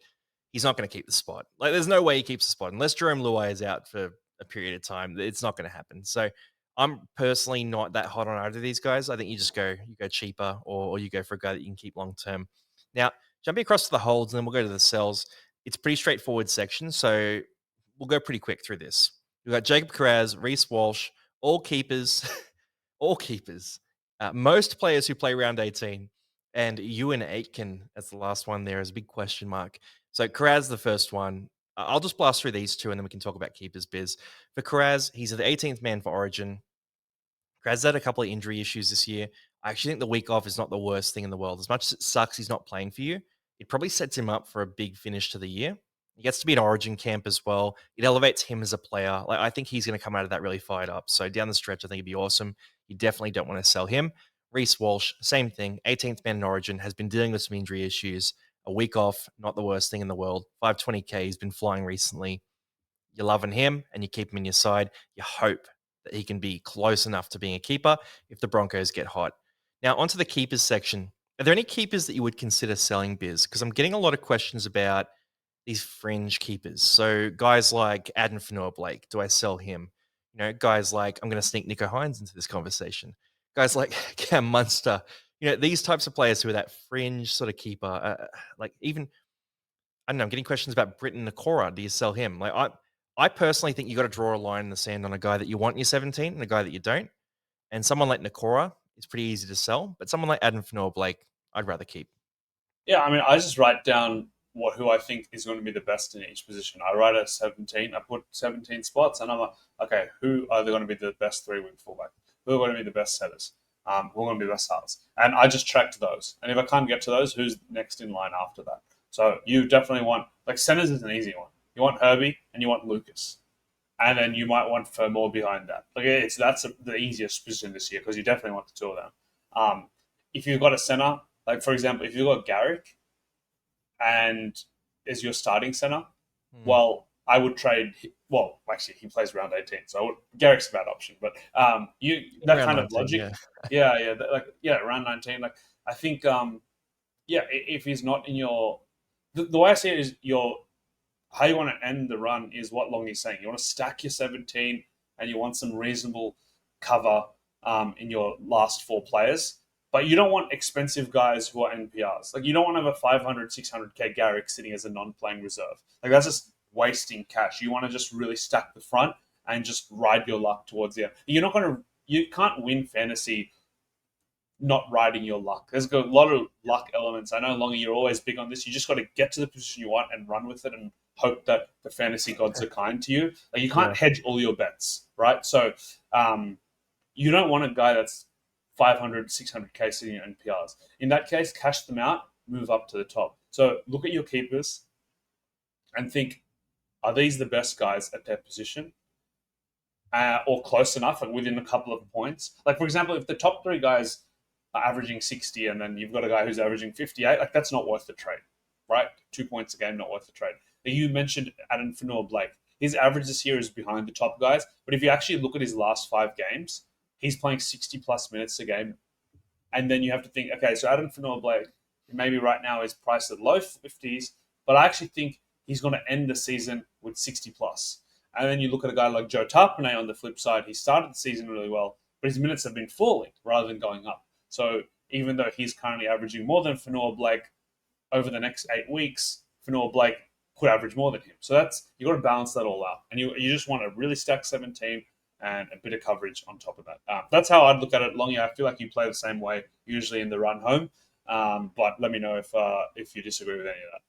A: he's not going to keep the spot. Like, there's no way he keeps the spot unless Jerome Luai is out for a period of time. It's not going to happen. So I'm personally not that hot on either of these guys. I think you go cheaper, or you go for a guy that you can keep long term. Now, jumping across to the holds, and then we'll go to the sells. It's pretty straightforward section, so we'll go pretty quick through this. We've got Jacob Carraz, Reese Walsh, all keepers. All keepers, most players who play round 18, and Ewan Aitken as the last one there is a big question mark. So Karaz, the first one. I'll just blast through these two and then we can talk about keepers biz. For Karaz, he's the 18th man for Origin. Karaz had a couple of injury issues this year. I actually think the week off is not the worst thing in the world. As much as it sucks he's not playing for you, it probably sets him up for a big finish to the year. He gets to be an Origin camp as well. It elevates him as a player. Like I think he's going to come out of that really fired up. So down the stretch, I think it'd be awesome. You definitely don't want to sell him. Reese Walsh, same thing. 18th man in Origin, has been dealing with some injury issues. A week off, not the worst thing in the world. 520K, he's been flying recently. You're loving him and you keep him in your side. You hope that he can be close enough to being a keeper if the Broncos get hot. Now, onto the keepers section. Are there any keepers that you would consider selling, Biz? Because I'm getting a lot of questions about these fringe keepers. So guys like Adam Fanua Blake, do I sell him? You know, guys like, I'm going to sneak Nico Hines into this conversation. Guys like Cam Munster, you know, these types of players who are that fringe sort of keeper. Like even, I don't know, I'm getting questions about Britton Nakora. Do you sell him? Like I personally think you got to draw a line in the sand on a guy that you want in your 17 and a guy that you don't. And someone like Nakora is pretty easy to sell, but someone like Adam Fanua Blake, I'd rather keep.
B: Yeah, I mean, I just write down who I think is going to be the best in each position. I write a 17. I put 17 spots, and I'm like, okay, who are they going to be the best 3-wing fullback? Who are going to be the best setters? Who are going to be the best halves? And I just tracked those. And if I can't get to those, who's next in line after that? So you definitely want, like, centers is an easy one. You want Herbie and you want Lucas. And then you might want Fermor behind that. Like, the easiest position this year because you definitely want the two of them. If you've got a center, like for example, if you've got Garrick and is your starting center,
A: Hmm.
B: well, I would trade well, actually, he plays round 18, so Garrick's a bad option. But you that
A: Around
B: kind of
A: 19,
B: logic,
A: yeah.
B: around 19. Like I think, if he's not in your, the way I see it is your how you want to end the run is what Long is saying. You want to stack your 17, and you want some reasonable cover in your last four players. But you don't want expensive guys who are NPRs. Like, you don't want to have a 500, 600K Garrick sitting as a non playing reserve. Like, that's just wasting cash. You want to just really stack the front and just ride your luck towards the end. You can't win fantasy not riding your luck. There's got a lot of luck elements. I know, Longer, you're always big on this. You just got to get to the position you want and run with it and hope that the fantasy gods are kind to you. Like, you can't
A: Yeah.
B: hedge all your bets, right? So you don't want a guy that's 500, 600K sitting in NPRs. In that case, cash them out, move up to the top. So look at your keepers and think, are these the best guys at their position? Or close enough, like within a couple of points. Like, for example, if the top three guys are averaging 60 and then you've got a guy who's averaging 58, like, that's not worth the trade, right? 2 points a game, not worth the trade. But you mentioned Adam Fanua-Blake. His average this year is behind the top guys, but if you actually look at his last 5 games, he's playing 60 plus minutes a game. And then you have to think, okay, so Adam Fanua-Blake maybe right now is priced at low 50s, but I actually think he's going to end the season with 60 plus. And then you look at a guy like Joe Tarpanay on the flip side. He started the season really well, but his minutes have been falling rather than going up. So even though he's currently averaging more than Fanua-Blake over the next 8 weeks, Fanua-Blake could average more than him. So you got to balance that all out, and you just want to really stack 17 and a bit of coverage on top of that. That's how I'd look at it, Longy. I feel like you play the same way usually in the run home, but let me know if you disagree with any of that.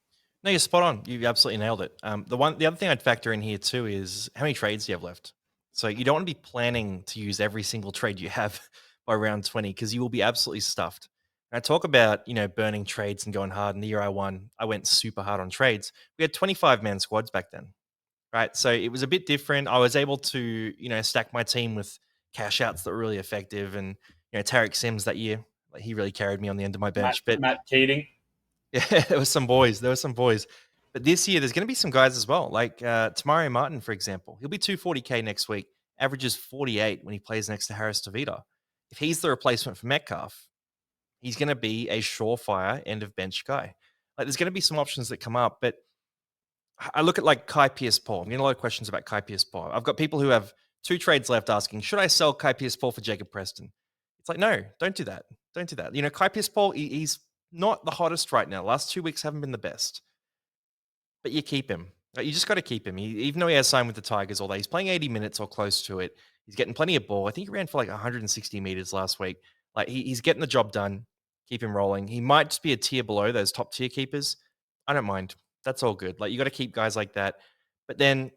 A: No, you're spot on. You absolutely nailed it. The other thing I'd factor in here too is how many trades do you have left? So you don't want to be planning to use every single trade you have by round 20 because you will be absolutely stuffed. And I talk about, burning trades and going hard. In the year I won, I went super hard on trades. We had 25-man squads back then, right? So it was a bit different. I was able to, stack my team with cash outs that were really effective. And, Tarek Sims that year, like, he really carried me on the end of my
B: Matt
A: bench. But
B: Matt Keating.
A: yeah, there was some boys. There were some boys. But this year, there's going to be some guys as well. Like Tamario Martin, for example. He'll be 240K next week, averages 48 when he plays next to Harris Tavita. If he's the replacement for Metcalf, he's going to be a surefire end of bench guy. Like, there's going to be some options that come up. But I look at like Kai Pierce-Paul. I'm getting a lot of questions about Kai Pierce-Paul. I've got people who have 2 trades left asking, should I sell Kai Pierce-Paul for Jacob Preston? It's like, no, don't do that. Don't do that. Kai Pierce-Paul, he's not the hottest right now. Last 2 weeks haven't been the best, but you keep him. Like, you just got to keep him. Even though he has signed with the Tigers all day, he's playing 80 minutes or close to it. He's getting plenty of ball. I think he ran for like 160 meters last week. Like, he's getting the job done. Keep him rolling. He might just be a tier below those top tier keepers. I don't mind. That's all good. Like, you got to keep guys like that. But then,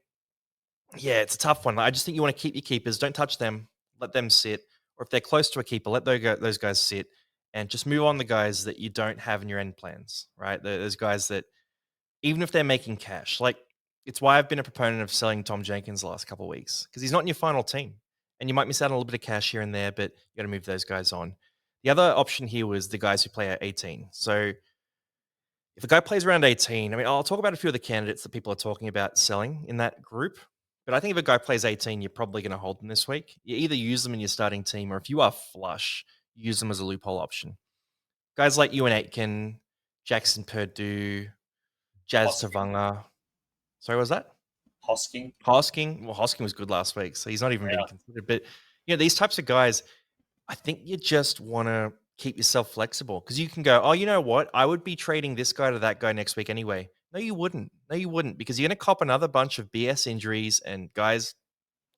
A: yeah, it's a tough one. I just think you want to keep your keepers. Don't touch them. Let them sit. Or if they're close to a keeper, let those guys sit and just move on the guys that you don't have in your end plans, right? Those guys that, even if they're making cash, like, it's why I've been a proponent of selling Tom Jenkins the last couple of weeks, because he's not in your final team. And you might miss out on a little bit of cash here and there, but you got to move those guys on. The other option here was the guys who play at 18. So if a guy plays around 18, I mean, I'll talk about a few of the candidates that people are talking about selling in that group. But I think if a guy plays 18, you're probably going to hold them this week. You either use them in your starting team, or if you are flush, use them as a loophole option. Guys like Ewan Aitken, Jackson Purdue, Jazz
B: Hosking.
A: Tavanga. Sorry, what was that?
B: Hosking.
A: Hosking. Well, Hosking was good last week, so he's not even being
B: Yeah.
A: considered. But these types of guys, I think you just want to keep yourself flexible, because you can go, oh, you know what? I would be trading this guy to that guy next week anyway. No, you wouldn't. No, you wouldn't, because you're going to cop another bunch of BS injuries and guys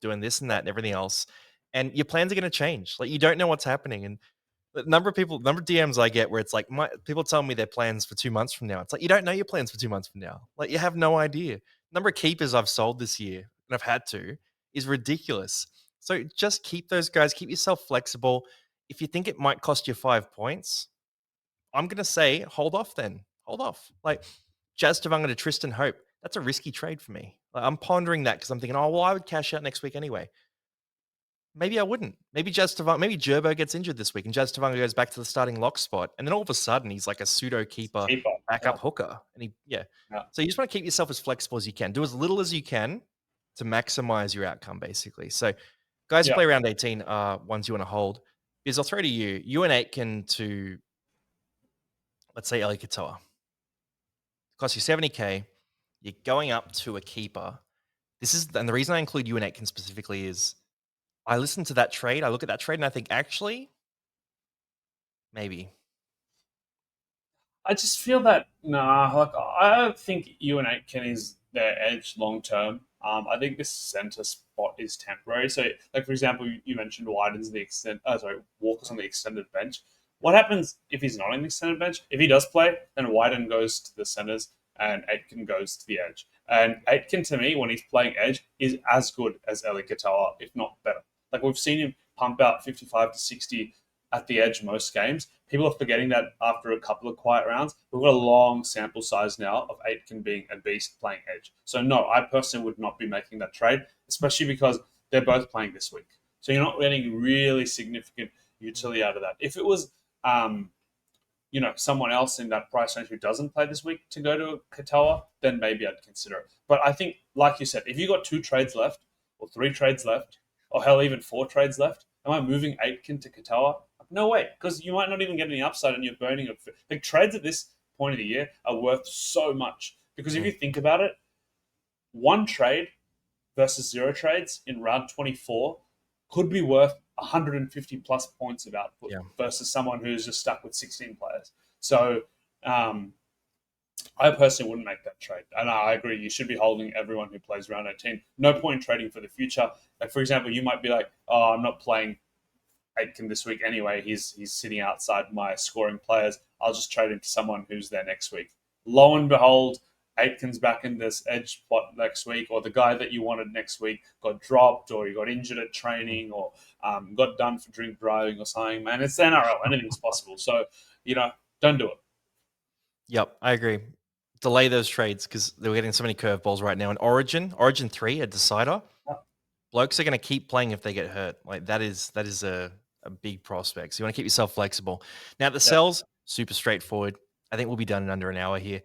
A: doing this and that and everything else. And your plans are going to change. Like, you don't know what's happening. And the number of DMs I get where it's like, people tell me their plans for 2 months from now. It's like, you don't know your plans for 2 months from now. Like, you have no idea. Number of keepers I've sold this year, and I've had to, is ridiculous. So just keep those guys, keep yourself flexible. If you think it might cost you 5 points, I'm going to say hold off then. Hold off. Like, Jazz Tavanga to Tristan Hope, that's a risky trade for me. Like, I'm pondering that because I'm thinking, oh, well, I would cash out next week anyway. Maybe I wouldn't. Maybe maybe Gerbo gets injured this week and Jazz Tavanga goes back to the starting lock spot. And then all of a sudden he's like a pseudo keeper,
B: Keeper.
A: backup hooker. And
B: Yeah.
A: So you just want to keep yourself as flexible as you can. Do as little as you can to maximize your outcome, basically. So guys who
B: Yeah.
A: play round 18 are ones you want to hold. Because I'll throw to you, you and Aitken to, let's say, Eli Katoa. Cost you 70K. You're going up to a keeper. And the reason I include you and Aitken specifically is I listen to that trade. I look at that trade and I think, actually, maybe.
B: I just feel that like I don't think Ewan Aitken is their edge long term. I think this center spot is temporary. So, like for example, you mentioned Wyden's the extent. Sorry, Walker's on the extended bench. What happens if he's not on the extended bench? If he does play, then Wyden goes to the centers and Aitken goes to the edge. And Aitken, to me, when he's playing edge, is as good as Eli Katoa, if not better. Like we've seen him pump out 55 to 60 at the edge most games. People are forgetting that after a couple of quiet rounds. We've got a long sample size now of Aitken being a beast playing edge. So no, I personally would not be making that trade, especially because they're both playing this week. So you're not getting really significant utility out of that. If it was someone else in that price range who doesn't play this week to go to Katoa, then maybe I'd consider it. But I think, like you said, if you got 2 trades left, or 3 trades left, or hell, even 4 trades left, am I moving Aitken to Katoa? No way, because you might not even get any upside, and you're burning it. Like trades at this point of the year are worth so much because if
A: Mm,
B: you think about it, 1 trade versus 0 trades in round 24 could be worth 150 plus points of output
A: yeah.
B: versus someone who's just stuck with 16 players. So um, I personally wouldn't make that trade. And I agree, you should be holding everyone who plays round 18. No point in trading for the future. Like, for example, you might be like, oh, I'm not playing Aitken this week anyway. He's sitting outside my scoring players. I'll just trade him to someone who's there next week. Lo and behold, Aitken's back in this edge spot next week, or the guy that you wanted next week got dropped, or you got injured at
A: Mm.
B: training, or got done for drink driving or something. Man, it's the NRL. Anything's possible. So, don't do it.
A: Yep, I agree. Delay those trades because they're getting so many curveballs right now. In Origin 3, a decider, blokes are going to keep playing if they get hurt. Like that is a big prospect. So you want to keep yourself flexible. Now the
B: Yep.
A: cells, super straightforward. I think we'll be done in under an hour here,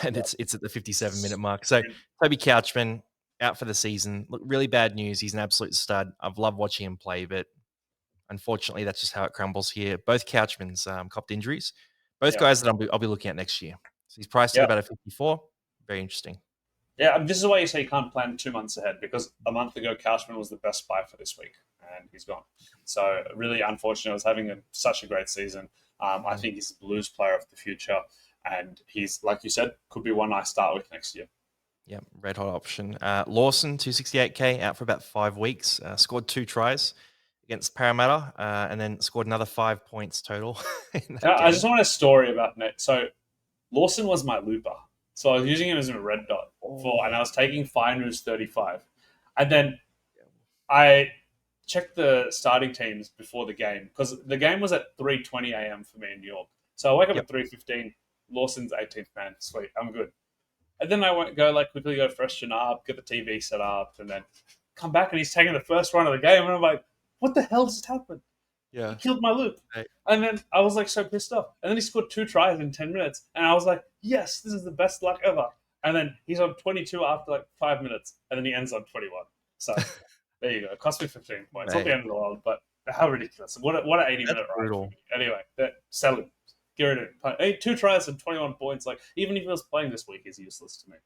A: and
B: Yep.
A: it's at the 57-minute mark. So Toby Couchman out for the season. Look, really bad news. He's an absolute stud. I've loved watching him play, but unfortunately, that's just how it crumbles here. Both Couchmans copped injuries. Both
B: Yep.
A: guys that I'll be looking at next year. So he's priced at
B: Yep.
A: about a 54. Very interesting.
B: Yeah, this is why you say you can't plan 2 months ahead because a month ago, Couchman was the best buy for this week, and he's gone. So, really unfortunate. I was having such a great season. I
A: Mm.
B: think he's the Blues player of the future, and he's, like you said, could be one I start with next year.
A: Yeah, red hot option. Lawson, 268K, out for about 5 weeks. Scored 2 tries against Parramatta, and then scored another 5 points total in that
B: I just
A: game.
B: want a story about Net. So, Lawson was my looper. So, I was using him as a red dot and I
A: Oh,
B: was taking Finers 35. And then I checked the starting teams before the game because the game was at 3:20 a.m. for me in New York. So I wake up
A: yep.
B: at 3:15. Lawson's 18th man. Sweet, I'm good. And then I went go like quickly go freshen up, get the TV set up, and then come back and he's taking the first run of the game, and I'm like, what the hell just happened? He
A: Yeah.
B: killed my loop.
A: Right.
B: And then I was like so pissed off. And then he scored 2 tries in 10 minutes. And I was like, yes, this is the best luck ever. And then he's on 22 after like 5 minutes. And then he ends on 21. So there you go. It cost me 15 points. Not the
A: Mate,
B: end of the world, but how ridiculous. What an 80
A: that's
B: minute ride for
A: brutal.
B: me. Anyway, sell him. Get rid of him. Hey, 2 tries and 21 points. Like, even if he was playing this week, he's useless to me.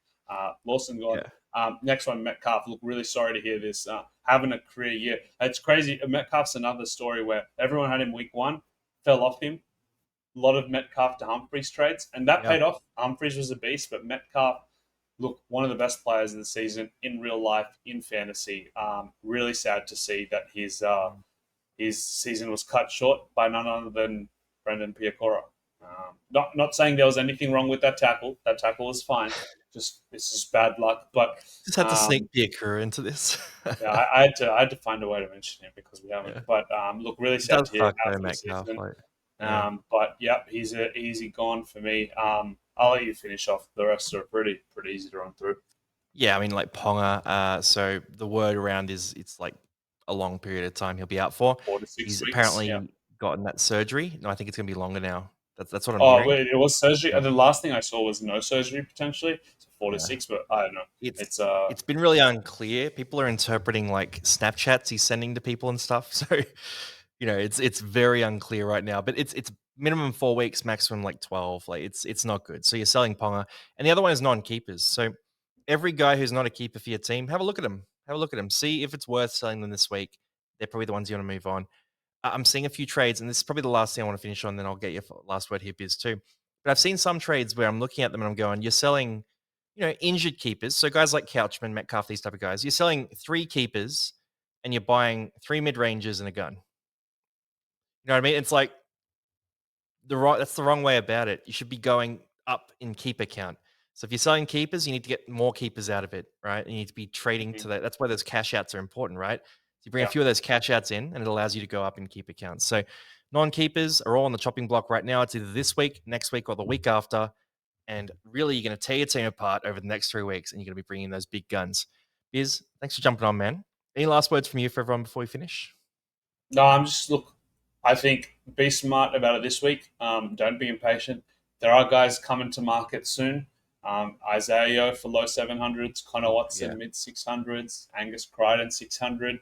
B: Lawson gone.
A: Yeah.
B: Next one, Metcalf. Look, really sorry to hear this. Having a career year. It's crazy. Metcalf's another story where everyone had him week one, fell off him. A lot of Metcalf to Humphreys trades, and that
A: Yeah.
B: paid off. Humphreys was a beast, but Metcalf, look, one of the best players of the season in real life, in fantasy. Really sad to see that
A: Mm.
B: his season was cut short by none other than Brendan Piacora. Not saying there was anything wrong with that tackle. That tackle was fine. Just this is bad luck. But
A: Just had to
B: um,
A: sneak Piakura into this.
B: yeah, I had to find a way to mention him because we haven't.
A: Yeah.
B: But look, really
A: It
B: sad
A: does
B: to hear
A: suck
B: him out
A: though,
B: for the
A: Metcalf.
B: season.
A: Like, yeah.
B: But yep, he's a easy gone for me. I'll let you finish off. The rest are pretty easy to run through.
A: Yeah, I mean, like Ponga. So the word around is it's like a long period of time he'll be out for.
B: 4 to 6
A: He's
B: weeks. Yeah.
A: apparently gotten that surgery. No, I think it's gonna be longer now. That's what I'm
B: Oh,
A: hearing.
B: wait, it was surgery.
A: Yeah.
B: The last thing I saw was no surgery potentially, so 4 to 6. But I don't know.
A: It's
B: It's
A: it's been really unclear. People are interpreting like Snapchats he's sending to people and stuff. So, it's very unclear right now. But it's minimum 4 weeks, maximum like 12. Like it's not good. So you're selling Ponga, and the other one is non-keepers. So every guy who's not a keeper for your team, have a look at them. Have a look at them. See if it's worth selling them this week. They're probably the ones you want to move on. I'm seeing a few trades, and this is probably the last thing I want to finish on. Then I'll get your last word here, Biz, too. But I've seen some trades where I'm looking at them and I'm going, you're selling, injured keepers. So guys like Couchman, Metcalf, these type of guys. You're selling 3 keepers, and you're buying 3 mid rangers and a gun. You know what I mean? It's like that's the wrong way about it. You should be going up in keeper count. So if you're selling keepers, you need to get more keepers out of it, right? You need to be trading to
B: Mhm.
A: that. That's why those cash outs are important, right? So you bring a
B: Yeah.
A: few of those cash outs in, and it allows you to go up in keeper counts. So non-keepers are all on the chopping block right now. It's either this week, next week, or the week after. And really, you're going to tear your team apart over the next 3 weeks, and you're going to be bringing those big guns. Biz, thanks for jumping on, man. Any last words from you for everyone before we finish?
B: No, I'm just look. I think be smart about it this week. Don't be impatient. There are guys coming to market soon. Isaiah for low 700s, Connor
A: Yeah,
B: Watson mid 600s, Angus Crichton 600.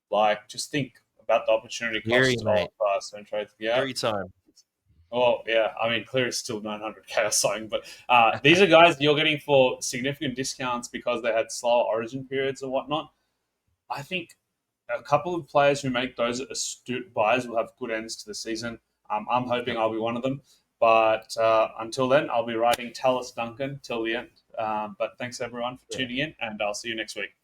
B: Like, just think about the opportunity
A: Cleary,
B: cost of
A: mate.
B: certain trades. Yeah.
A: Cleary time.
B: Oh, yeah. I mean, Cleary's still 900K or something, but these are guys you're getting for significant discounts because they had slower origin periods and whatnot. I think a couple of players who make those astute buys will have good ends to the season. I'm hoping
A: Yep.
B: I'll be one of them. But until then, I'll be riding Tallis Duncan till the end. But thanks everyone for
A: Yeah.
B: tuning in, and I'll see you next week.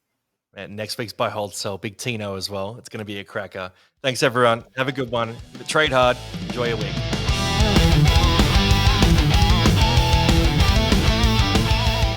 A: And next week's buy hold sell, big Tino as well. It's going to be a cracker. Thanks everyone. Have a good one. Trade hard. Enjoy your week.